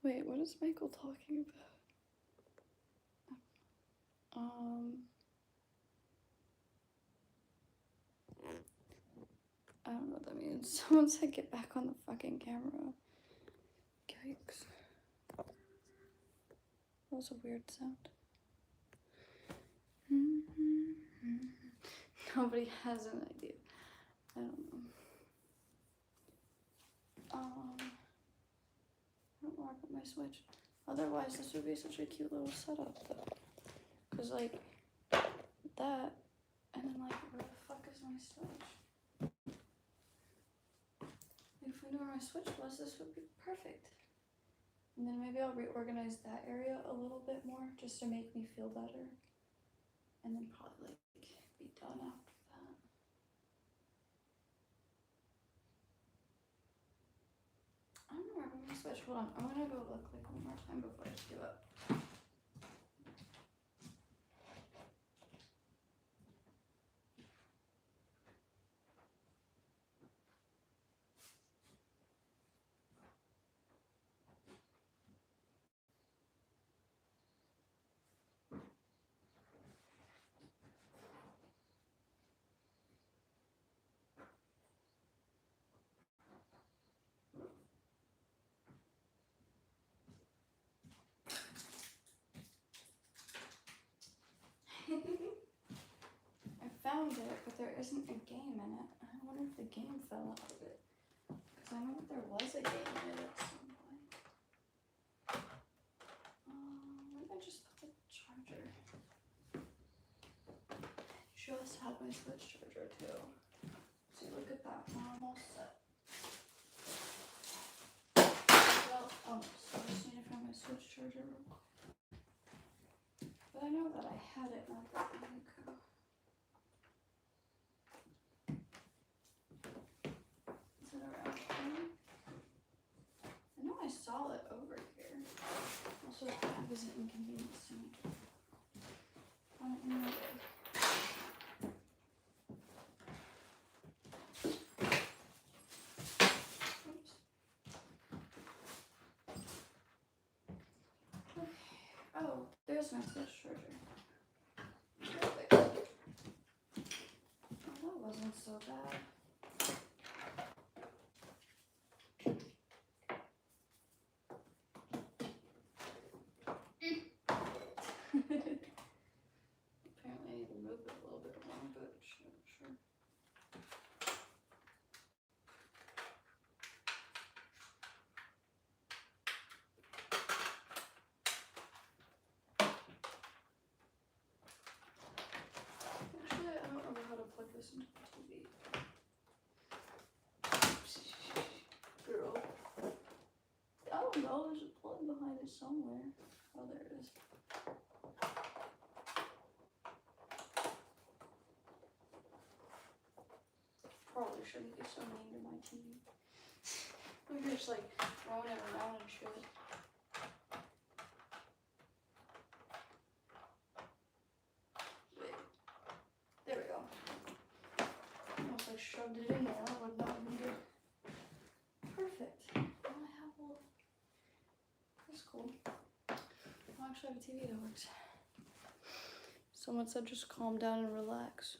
Wait, what is Michael talking about? I don't know what that means. Someone said get back on the fucking camera. Yikes. That was a weird sound. Nobody has an idea. I don't know. I don't know where I put my switch. Otherwise, this would be such a cute little setup, though. Cause like that, and then like where the fuck is my switch? If we knew where my switch was, this would be perfect. And then maybe I'll reorganize that area a little bit more just to make me feel better. And then probably like be done after that. I don't know where I put my switch. Hold on, I'm gonna go look like one more time before I just give up. I found it, but there isn't a game in it. I wonder if the game fell out of it. Because I know that there was a game in it at some point. Where did I just put the charger? Just had my Switch charger too. So look at that, now I'm all set. Well, so I just need to find my Switch charger real quick. But I know that I had it not that long ago. Is it around here? I know I saw it over here. Also, the bag is an inconvenience to me. I don't know. Oops. Okay. Oh, there's my Switch charger. Perfect. Oh, that wasn't so bad. Apparently I need to move it a little bit more, but sure. listen to the TV. Girl. I don't know, there's a plug behind it somewhere. Oh, there it is. Probably shouldn't be so mean to my TV. We're just like throwing it around and shit. Wait. There we go. Almost like shoved it in there. That would not have been good. Perfect. Now I have a little. That's cool. I actually have a TV that works. Someone said just calm down and relax.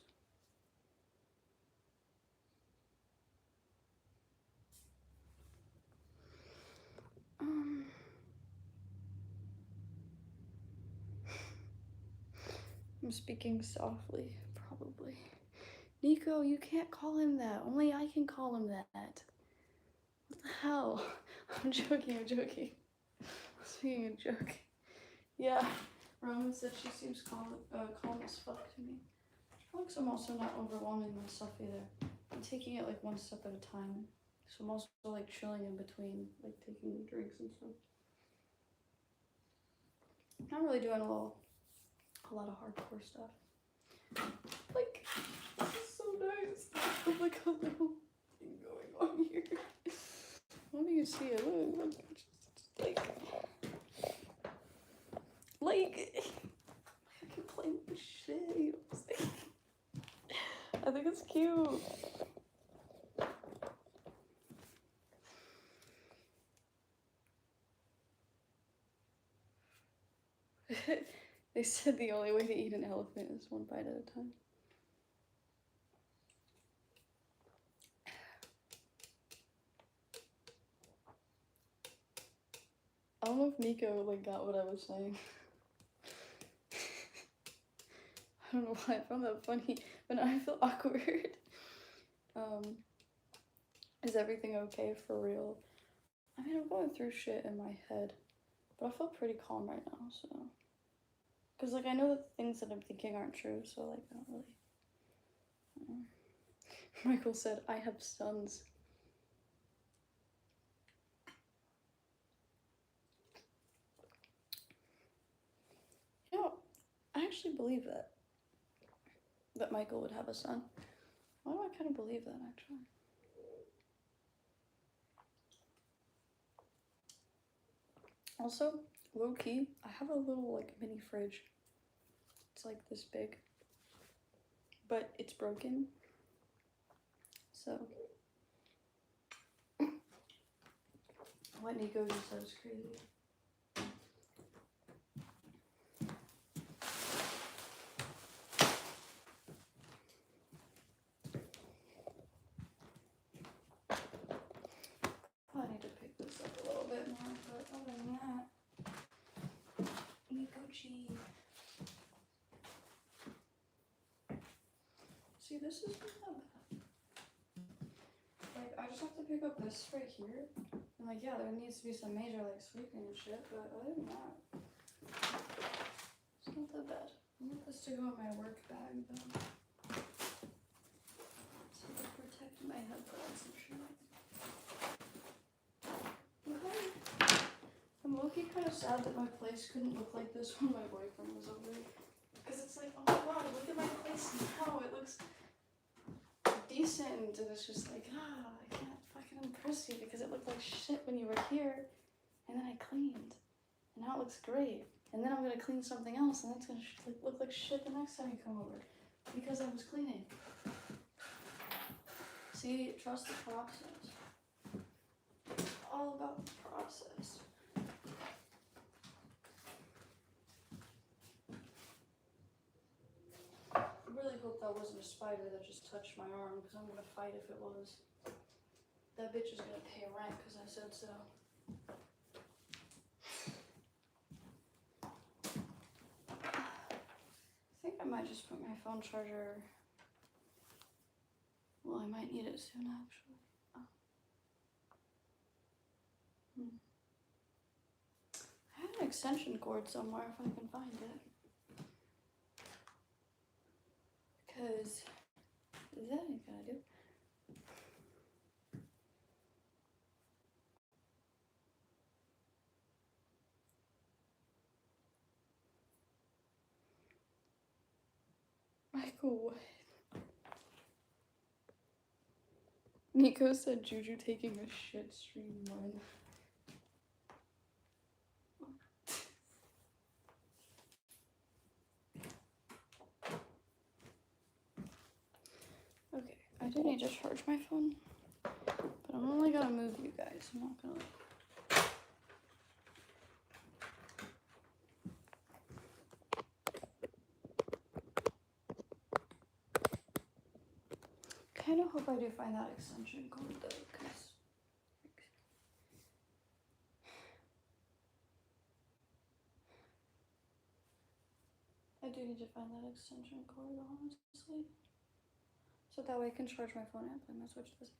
I'm speaking softly, probably. Nico, you can't call him that. Only I can call him that. What the hell? I'm joking. I'm speaking a joke. Yeah, Roman said she seems calm as fuck to me. Because I'm also not overwhelming myself either. I'm taking it like one step at a time. So I'm also like chilling in between, like taking drinks and stuff. I'm really doing a lot of hardcore stuff. Like, this is so nice. Oh my god, little thing going on here. I don't even see it. Look, just like, I can play with shit. You know what I'm saying? I think it's cute. They said the only way to eat an elephant is one bite at a time. I don't know if Nico like got what I was saying. I don't know why I found that funny, but now I feel awkward. Is everything okay for real? I mean, I'm going through shit in my head, but I feel pretty calm right now, so. Because, like, I know that things that I'm thinking aren't true, so, like, I don't really. Michael said, I have sons. You know, I actually believe that. That Michael would have a son. Why do I kind of believe that, actually? Also, low key, I have a little like mini fridge. It's like this big, but it's broken. So, what Nico just said is crazy. I need to pick this up a little bit more, but other than that, Nico G. See, this is not bad. Like, I just have to pick up this right here. And, like, yeah, there needs to be some major, like, sweeping and shit, but other than that, it's not that bad. I want this to go in my work bag, though. So to protect my headphones and shit. Okay. I'm low-key kind of sad that my place couldn't look like this when my boyfriend was over. Because it's like, oh my god, look at my place now. It looks decent, and it's just like, I can't fucking impress you because it looked like shit when you were here, and then I cleaned, and now it looks great, and then I'm gonna clean something else, and that's gonna look like shit the next time you come over, because I was cleaning. See, trust the process. It's all about the process. I really hope that wasn't a spider that just touched my arm, because I'm gonna fight if it was. That bitch is gonna pay rent because I said so. I think I might just put my phone charger. Well, I might need it soon, actually. Oh. I have an extension cord somewhere if I can find it. Because Is that what you gotta do? Michael, what? Nico said Juju taking a shit stream run. Okay, I do need to charge my phone, but I'm only gonna move you guys. I'm not gonna. Kind of hope I do find that extension code though, because I do need to find that extension code, honestly. So that way I can charge my phone and play my Switch does it.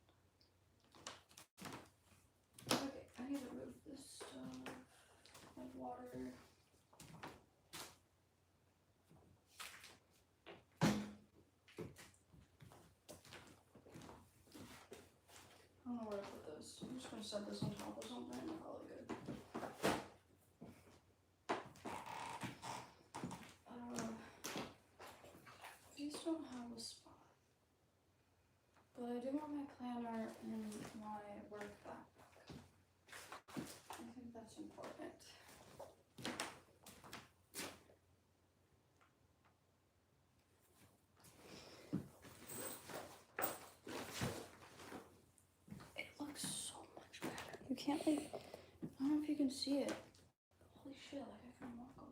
Okay, I need to move this stuff. My water. I don't know where to put this. I'm just gonna set this on top of something. Probably good. These don't have a spot. But I do want my planner in my work backpack. I think that's important. It looks so much better. You can't like, I don't know if you can see it. Holy shit, like I can walk on it.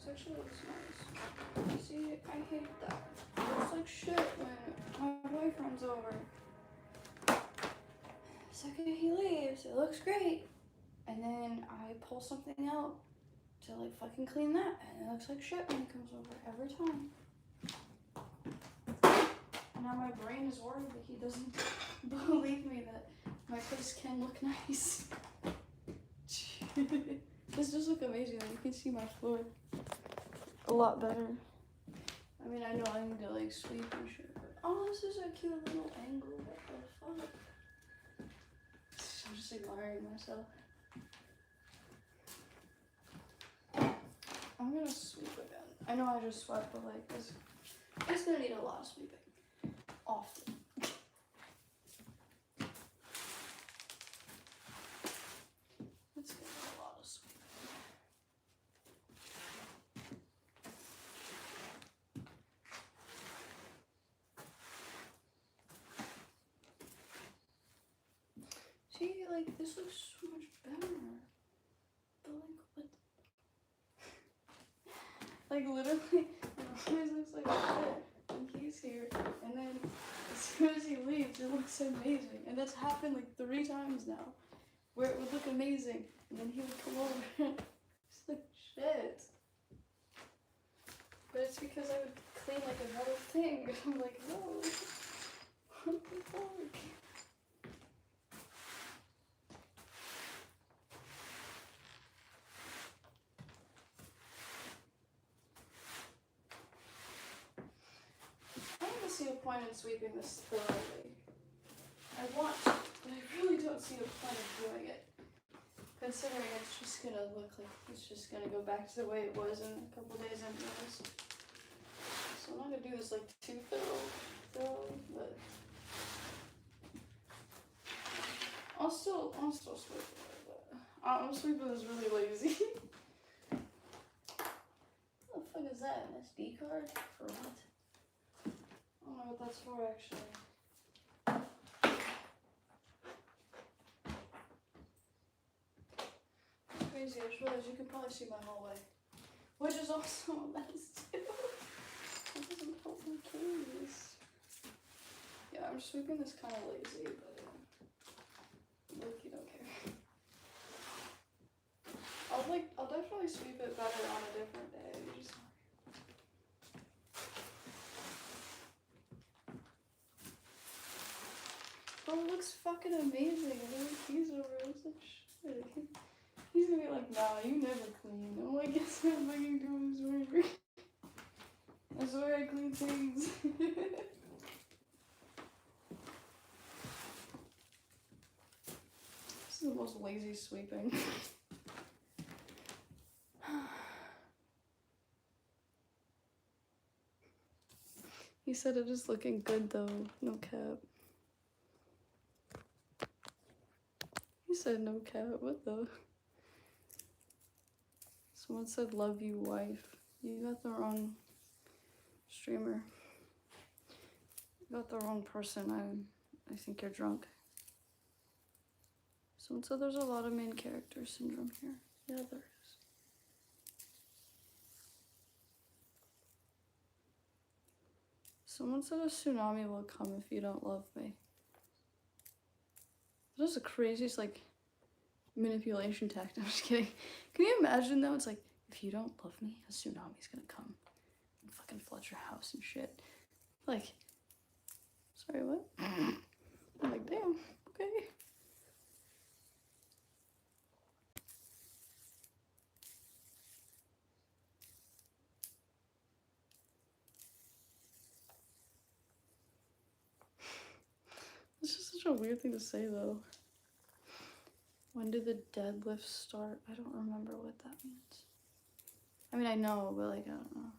Actually looks nice. See, I hate that. It looks like shit when my boyfriend's over. The second he leaves, it looks great. And then I pull something out to like fucking clean that, and it looks like shit when he comes over every time. And now my brain is worried that he doesn't believe me that my place can look nice. This does look amazing. You can see my floor a lot better. I mean, I know I need to like sweep and shit, but oh, this is a cute little angle. What the fuck? I'm just admiring myself. I'm gonna sweep again. I know I just swept, but like it's gonna need a lot of sweeping. Often. It's gonna need a lot of sweeping. See, like, this looks so much better. But, like, what? Like, literally, it always looks like shit when he's here. And then, as soon as he leaves, it looks amazing. And that's happened, like, 3 times now. Where it would look amazing. And then he would come over and it's like shit. But it's because I would clean, like, another thing. I'm like, no. What the fuck? I don't see a point in sweeping this thoroughly. I want to, but I really don't see a point of doing it. Considering it's just gonna look like it's just gonna go back to the way it was in a couple days anyways. So I'm not gonna do this like too thoroughly, but I'll still sweep it. But I'm sweeping this really lazy. What the fuck is that? An SD card? For what? I don't know what that's for actually. crazy. I just realized you could probably see my hallway. Which is also a mess too. That doesn't help my case. Yeah, I'm sweeping this kind of lazy, but look, you don't care. I'll definitely sweep it better on a different day. Just oh, it looks fucking amazing. I know he's over. It looks like shit. He's gonna be like, nah, you never clean. I'm like, yes, I'm fucking doing this work. I swear I clean things. This is the most lazy sweeping. He said it is looking good though, no cap. He said no cap, what the? Someone said love you wife. You got the wrong streamer. You got the wrong person. I think you're drunk. Someone said there's a lot of main character syndrome here. Yeah, there is. Someone said a tsunami will come if you don't love me. That is the craziest, like, manipulation tactic. I'm just kidding. Can you imagine though? It's like, if you don't love me, a tsunami's gonna come and fucking flood your house and shit. Like, sorry, what? I'm like, damn, okay. It's just such a weird thing to say though. When did the deadlift start? I don't remember what that means. I mean, I know, but like, I don't know.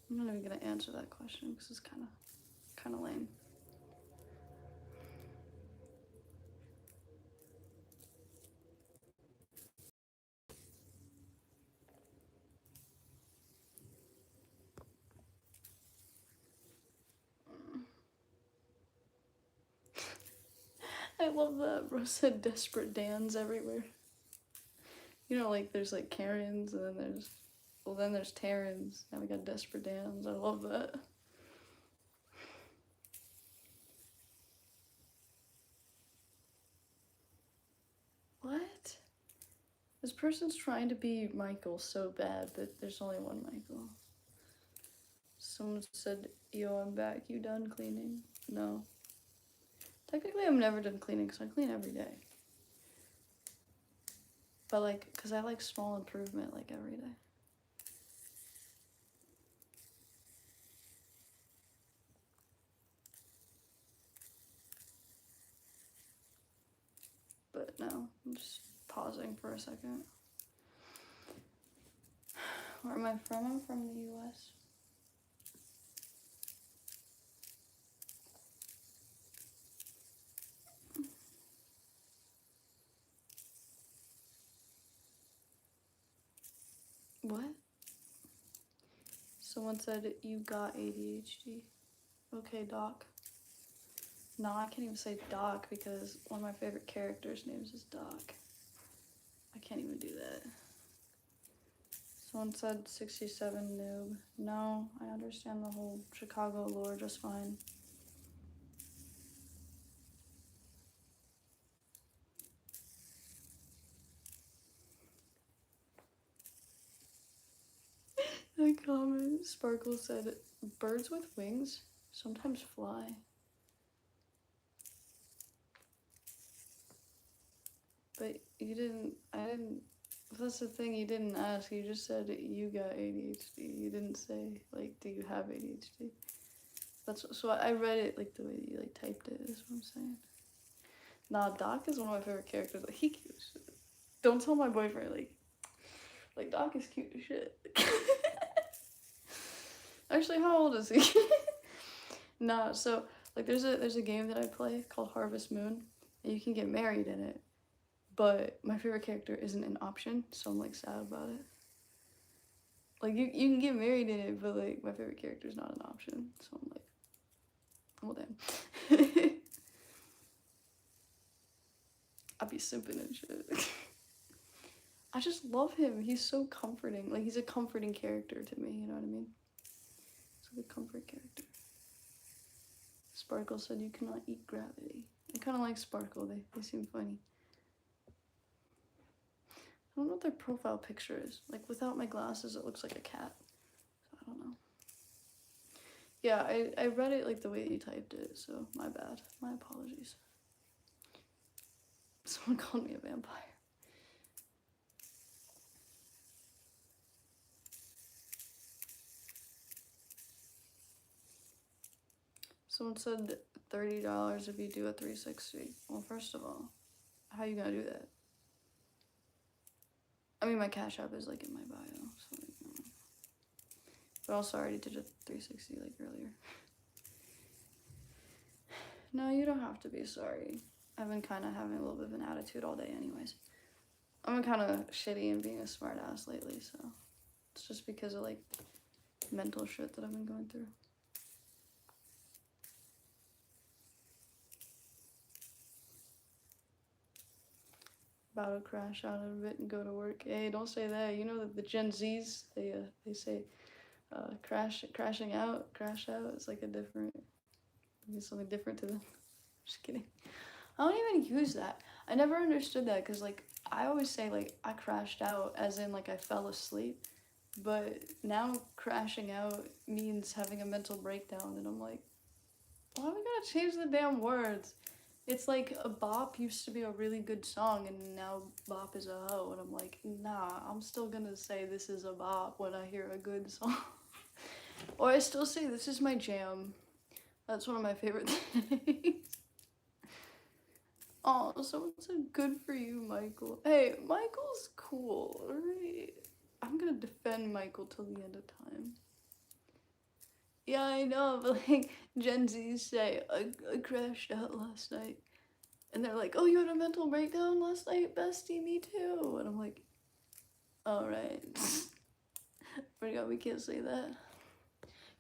I'm not even gonna answer that question because it's kind of lame. I love that bro said desperate Dans everywhere. You know, like there's like Karens and then there's Terrans. Now we got desperate Dans. I love that. What? This person's trying to be Michael so bad, but there's only one Michael. Someone said, yo, I'm back. You done cleaning? No. Technically, I'm never done cleaning because I clean every day. But like, because I like small improvement like every day. But no, I'm just pausing for a second. Where am I from? I'm from the US. What? Someone said you got ADHD. Okay, Doc. No, I can't even say Doc because one of my favorite characters' names is Doc. I can't even do that. Someone said 67 noob. No, I understand the whole Chicago lore just fine. The comment, Sparkle said, birds with wings sometimes fly. But that's the thing, you didn't ask, you just said you got ADHD. You didn't say, like, do you have ADHD? So I read it, like, the way you, like, typed it, is what I'm saying. Nah, Doc is one of my favorite characters. Like, he cute as shit. Don't tell my boyfriend, like Doc is cute as shit. Actually, how old is he? Nah, so, like, there's a game that I play called Harvest Moon, and you can get married in it. But my favorite character isn't an option, so I'm, like, sad about it. Like, you can get married in it, but, like, my favorite character is not an option, so I'm like, well, damn. be simping and shit. I just love him. He's so comforting. Like, he's a comforting character to me, you know what I mean? He's like a comfort character. Sparkle said you cannot eat gravity. I kind of like Sparkle. They seem funny. I don't know what their profile picture is. Like, without my glasses, it looks like a cat. So, I don't know. Yeah, I read it like the way you typed it, so my bad. My apologies. Someone called me a vampire. Someone said $30 if you do a 360. Well, first of all, how you gonna do that? I mean, my Cash App is like in my bio, so like, but also I already did a 360 like earlier. No, you don't have to be sorry. I've been kind of having a little bit of an attitude all day anyways. I'm kind of shitty and being a smart ass lately, so it's just because of like mental shit that I've been going through. About to crash out of it and go to work. Hey, don't say that. You know that the Gen Zs, they say crashing out, crash out. It's like a different, it's something different to them. Just kidding. I don't even use that. I never understood that because like I always say like I crashed out as in like I fell asleep, but now crashing out means having a mental breakdown, and I'm like, why are we gonna change the damn words? It's like a bop used to be a really good song and now bop is a hoe, and I'm like, nah, I'm still gonna say this is a bop when I hear a good song. Or I still say this is my jam. That's one of my favorite things. Oh, someone said good for you, Michael. Hey, Michael's cool, alright? I'm gonna defend Michael till the end of time. Yeah, I know, but like Gen Zs say, I crashed out last night. And they're like, oh, you had a mental breakdown last night? Bestie, me too. And I'm like, alright. Forgot we can't say that.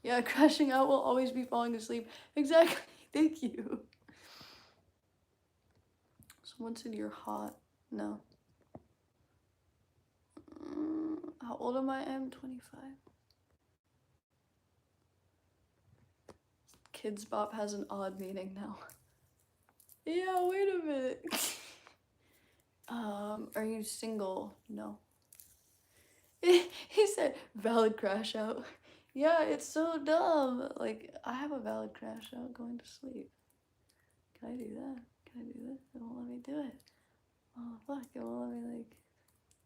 Yeah, crashing out will always be falling asleep. Exactly. Thank you. Someone said you're hot. No. How old am I? I'm 25. Kids Bop has an odd meaning now. Yeah, wait a minute. Are you single? No. He said valid crash out. Yeah, it's so dumb. Like, I have a valid crash out going to sleep. Can I do that? Can I do this? It won't let me do it. Oh, fuck. It won't let me, like,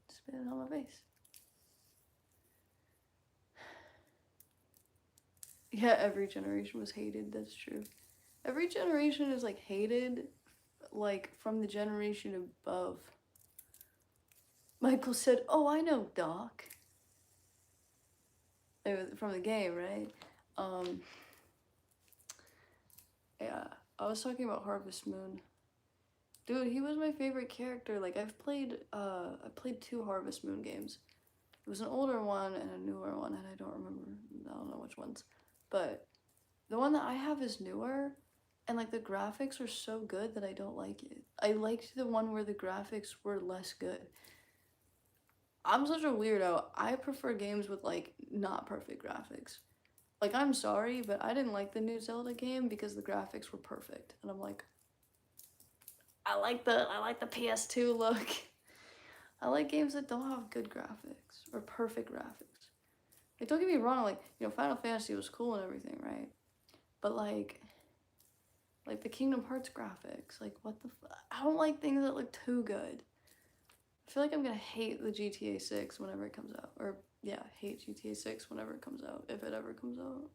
spit it on my face. Yeah, every generation was hated. That's true. Every generation is, like, hated, like, from the generation above. Michael said, oh, I know Doc. From the game, right? Yeah, I was talking about Harvest Moon. Dude, he was my favorite character. Like, I played 2 Harvest Moon games. It was an older one and a newer one, and I don't know which ones. But the one that I have is newer, and like the graphics are so good that I don't like it. I liked the one where the graphics were less good. I'm such a weirdo. I prefer games with like not perfect graphics. Like, I'm sorry, but I didn't like the new Zelda game because the graphics were perfect. And I'm like, I like the PS2 look. I like games that don't have good graphics or perfect graphics. Like, don't get me wrong, like, you know, Final Fantasy was cool and everything, right? But like the Kingdom Hearts graphics, like, what the I don't like things that look too good. I feel like I'm gonna hate the GTA 6 whenever it comes out. Or, yeah, hate GTA 6 whenever it comes out, if it ever comes out.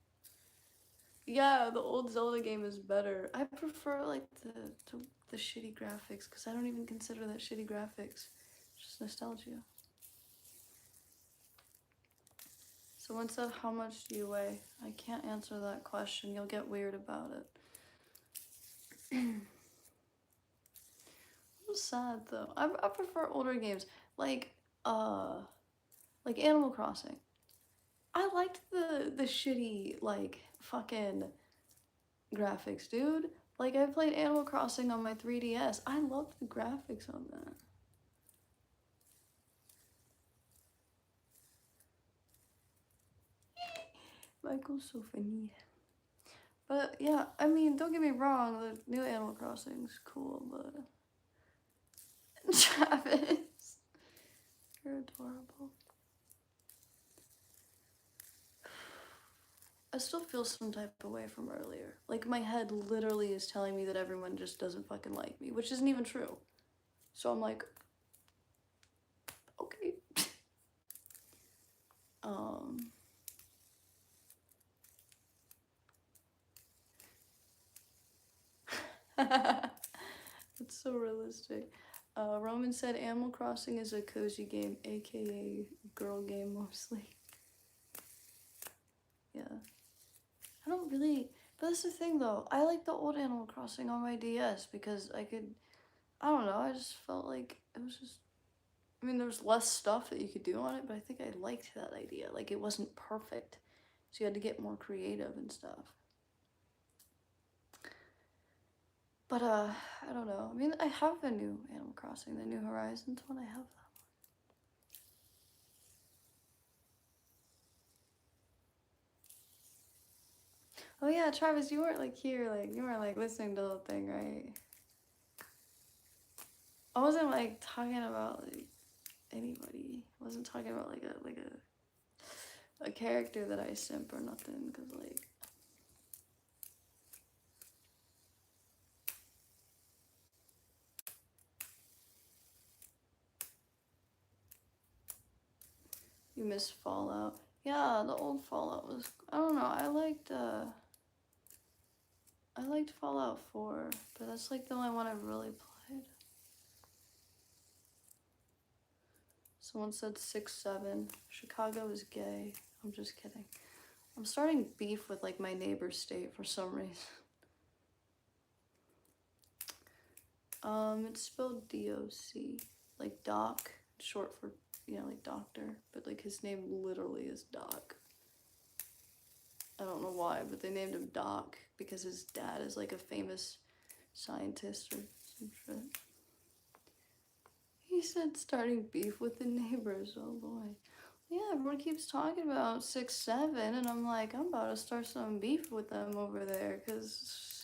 Yeah, the old Zelda game is better. I prefer, like, the shitty graphics, because I don't even consider that shitty graphics. It's just nostalgia. Someone said, how much do you weigh? I can't answer that question. You'll get weird about it. I'm sad, though. I prefer older games. Like Animal Crossing. I liked the shitty, like, fucking graphics, dude. Like, I played Animal Crossing on my 3DS. I loved the graphics on that. Michael's so funny. But yeah, I mean, don't get me wrong, the new Animal Crossing's cool, but Travis, you're adorable. I still feel some type of way from earlier. Like, my head literally is telling me that everyone just doesn't fucking like me, which isn't even true. So I'm like, okay. It's so realistic. Roman said Animal Crossing is a cozy game, aka girl game mostly. Yeah. I don't really, but that's the thing though. I like the old Animal Crossing on my DS because I don't know, I just felt like it was just, I mean, there was less stuff that you could do on it, but I think I liked that idea. Like, it wasn't perfect, so you had to get more creative and stuff. But, I don't know. I mean, I have the new Animal Crossing, the New Horizons one, I have that. Oh yeah, Travis, you weren't like here, like, you weren't like listening to the whole thing, right? I wasn't like talking about like anybody. I wasn't talking about like a character that I simp or nothing, cause like you miss Fallout. Yeah, the old Fallout was, I don't know, I liked Fallout 4, but that's like the only one I've really played. Someone said 6-7. Chicago is gay. I'm just kidding. I'm starting beef with like my neighbor's state for some reason. It's spelled D-O-C, like Doc, short for, you know, like doctor, but like his name literally is Doc. I don't know why, but they named him Doc because his dad is like a famous scientist or some shit. He said starting beef with the neighbors, oh boy. Yeah, everyone keeps talking about 6-7, and I'm like, I'm about to start some beef with them over there, cause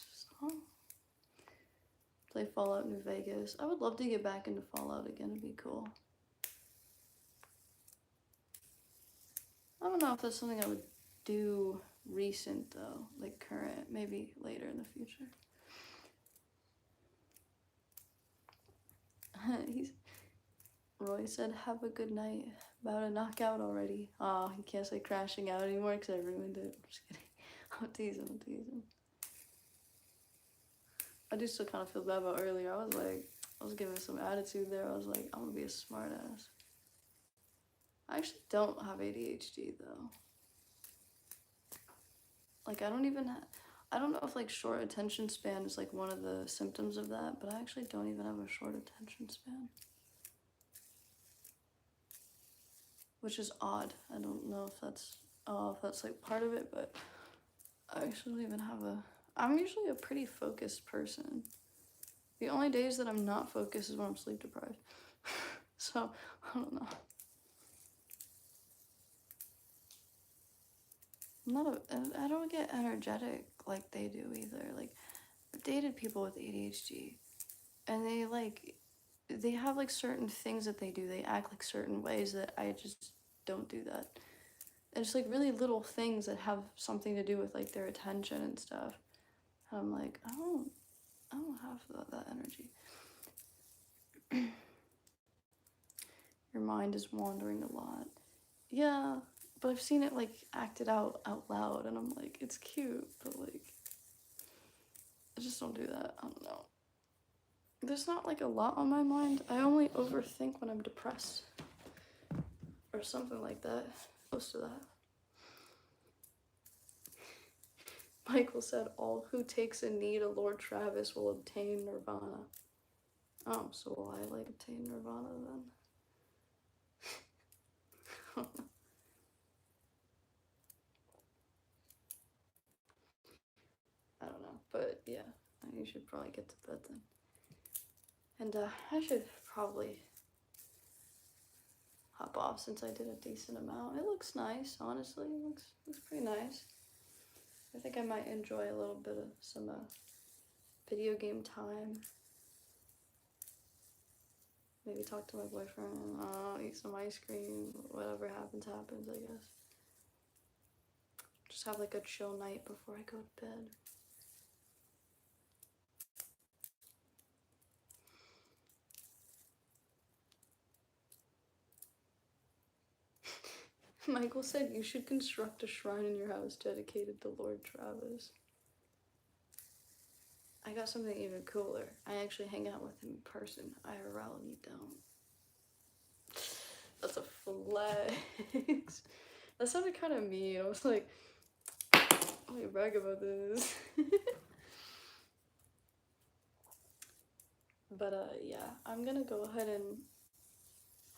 play Fallout New Vegas. I would love to get back into Fallout again, it'd be cool. I don't know if that's something I would do recent though, like current, maybe later in the future. Roy said, have a good night. About to knock out already. Oh, he can't say crashing out anymore because I ruined it. I'm just kidding. I'm teasing. I do still kind of feel bad about earlier. I was giving some attitude there. I was like, I'm gonna be a smart ass. I actually don't have ADHD though. Like, I don't know if like short attention span is like one of the symptoms of that, but I actually don't even have a short attention span. Which is odd. I don't know if that's like part of it, but I actually don't even have I'm usually a pretty focused person. The only days that I'm not focused is when I'm sleep deprived. So, I don't know. I don't get energetic like they do either. Like, I've dated people with ADHD, and they have like certain things that they do. They act like certain ways that I just don't do that. And it's like really little things that have something to do with like their attention and stuff. And I'm like, I don't have that energy. Your mind is wandering a lot. Yeah, but I've seen it like acted out loud, and I'm like, it's cute, but like, I just don't do that. I don't know. There's not like a lot on my mind. I only overthink when I'm depressed or something like that. Close to that. Michael said, all who takes a knee to Lord Travis will obtain nirvana. Oh, so will I like obtain nirvana then? I don't know, but yeah, you should probably get to bed then. And I should probably hop off since I did a decent amount. It looks nice, honestly. It looks pretty nice. I think I might enjoy a little bit of some video game time. Maybe talk to my boyfriend, eat some ice cream, whatever happens, happens, I guess. Just have like a chill night before I go to bed. Michael said you should construct a shrine in your house dedicated to Lord Travis. I got something even cooler. I actually hang out with him in person. IRL, you don't. That's a flex. That sounded kind of mean. I was like, let me brag about this. But yeah, I'm gonna go ahead and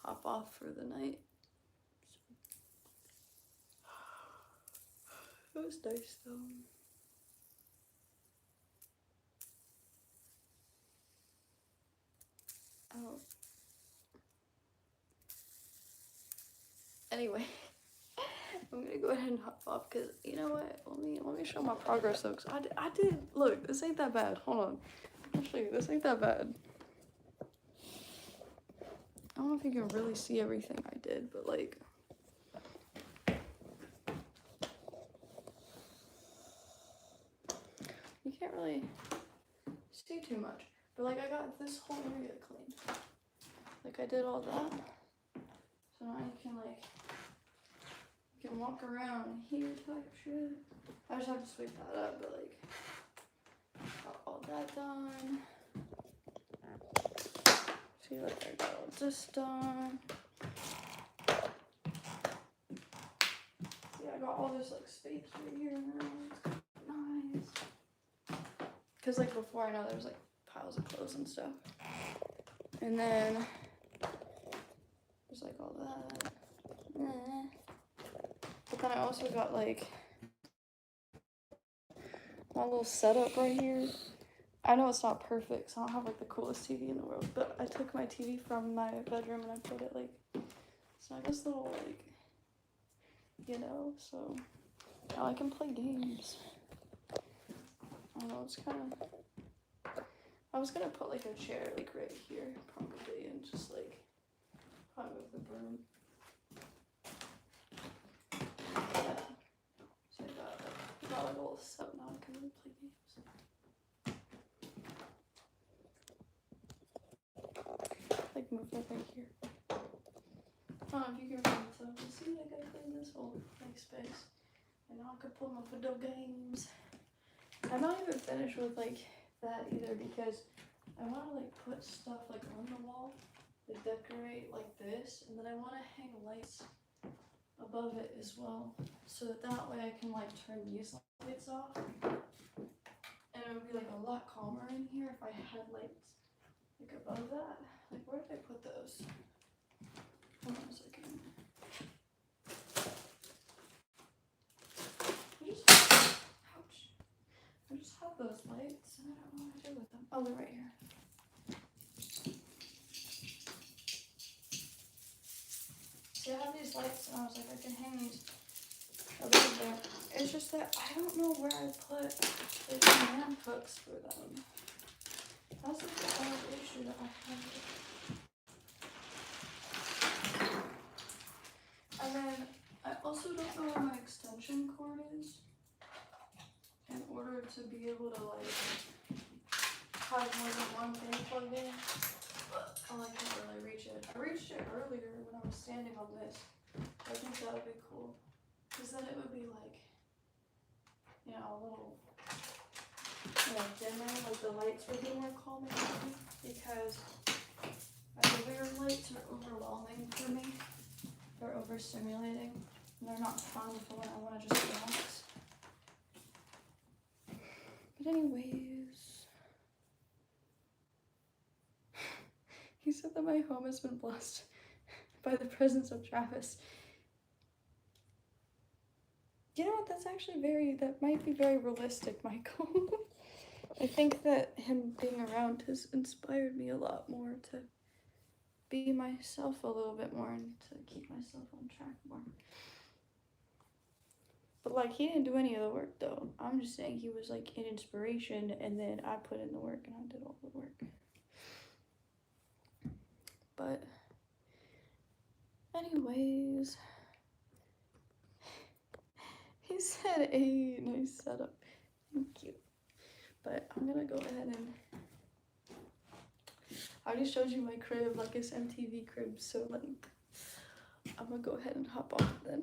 hop off for the night. It was nice though. Oh. Anyway, I'm gonna go ahead and hop off because you know what? Let me show my progress though. Cause I did look. This ain't that bad. Hold on. I'll show you. This ain't that bad. I don't know if you can really see everything I did, but like. You can't really see too much. But like I got this whole area clean. Like I did all that. So now you can like, you can walk around here type shit. I just have to sweep that up, but like, got all that done. See, like I got all this done. See, I got all this like space right here now. It's nice. Cause like before I know there was like piles of clothes and stuff. And then there's like all that. But then I also got like my little setup right here. I know it's not perfect, so I don't have like the coolest TV in the world, but I took my TV from my bedroom and I put it like, it's not this little like, you know, so now I can play games. I don't know, it's kind of, I was gonna put like a chair like right here probably and just like probably move the broom. Yeah. So I got like a little setup now I can really play games. Like move that right here. I don't know if you can really tell. You see, I gotta clean this whole like space. And now I can play my video games. I'm not even finished with like that either because I want to like put stuff like on the wall to decorate like this, and then I want to hang lights above it as well, so that way I can like turn these lights off, and it would be like a lot calmer in here if I had lights like above that. Like where did I put those? Hold on a second. I just have those lights and I don't know what to do with them. Oh, they're right here. See, I have these lights and I was like, I can hang these above there. It's just that I don't know where I put the hand hooks for them. That's like the only issue that I have. And then I also don't know where my extension cord is in order to be able to like have more than one thing plugged in. But I can't really reach it. I reached it earlier when I was standing on this. I think that would be cool. Because then it would be like, you know, a little, you know, dimmer. Like the lights would be more calming for me. Because the bigger lights are overwhelming for me. They're overstimulating. And they're not fun for when I want to just relax. But anyways, he said that my home has been blessed by the presence of Travis. You know what, that's actually that might be very realistic, Michael. I think that him being around has inspired me a lot more to be myself a little bit more and to keep myself on track more. But like, he didn't do any of the work though. I'm just saying he was like an inspiration, and then I put in the work and I did all the work. But anyways, he said a nice setup. Thank you. But I'm gonna go ahead and I already showed you my crib, like it's MTV crib, so like I'm gonna go ahead and hop off then.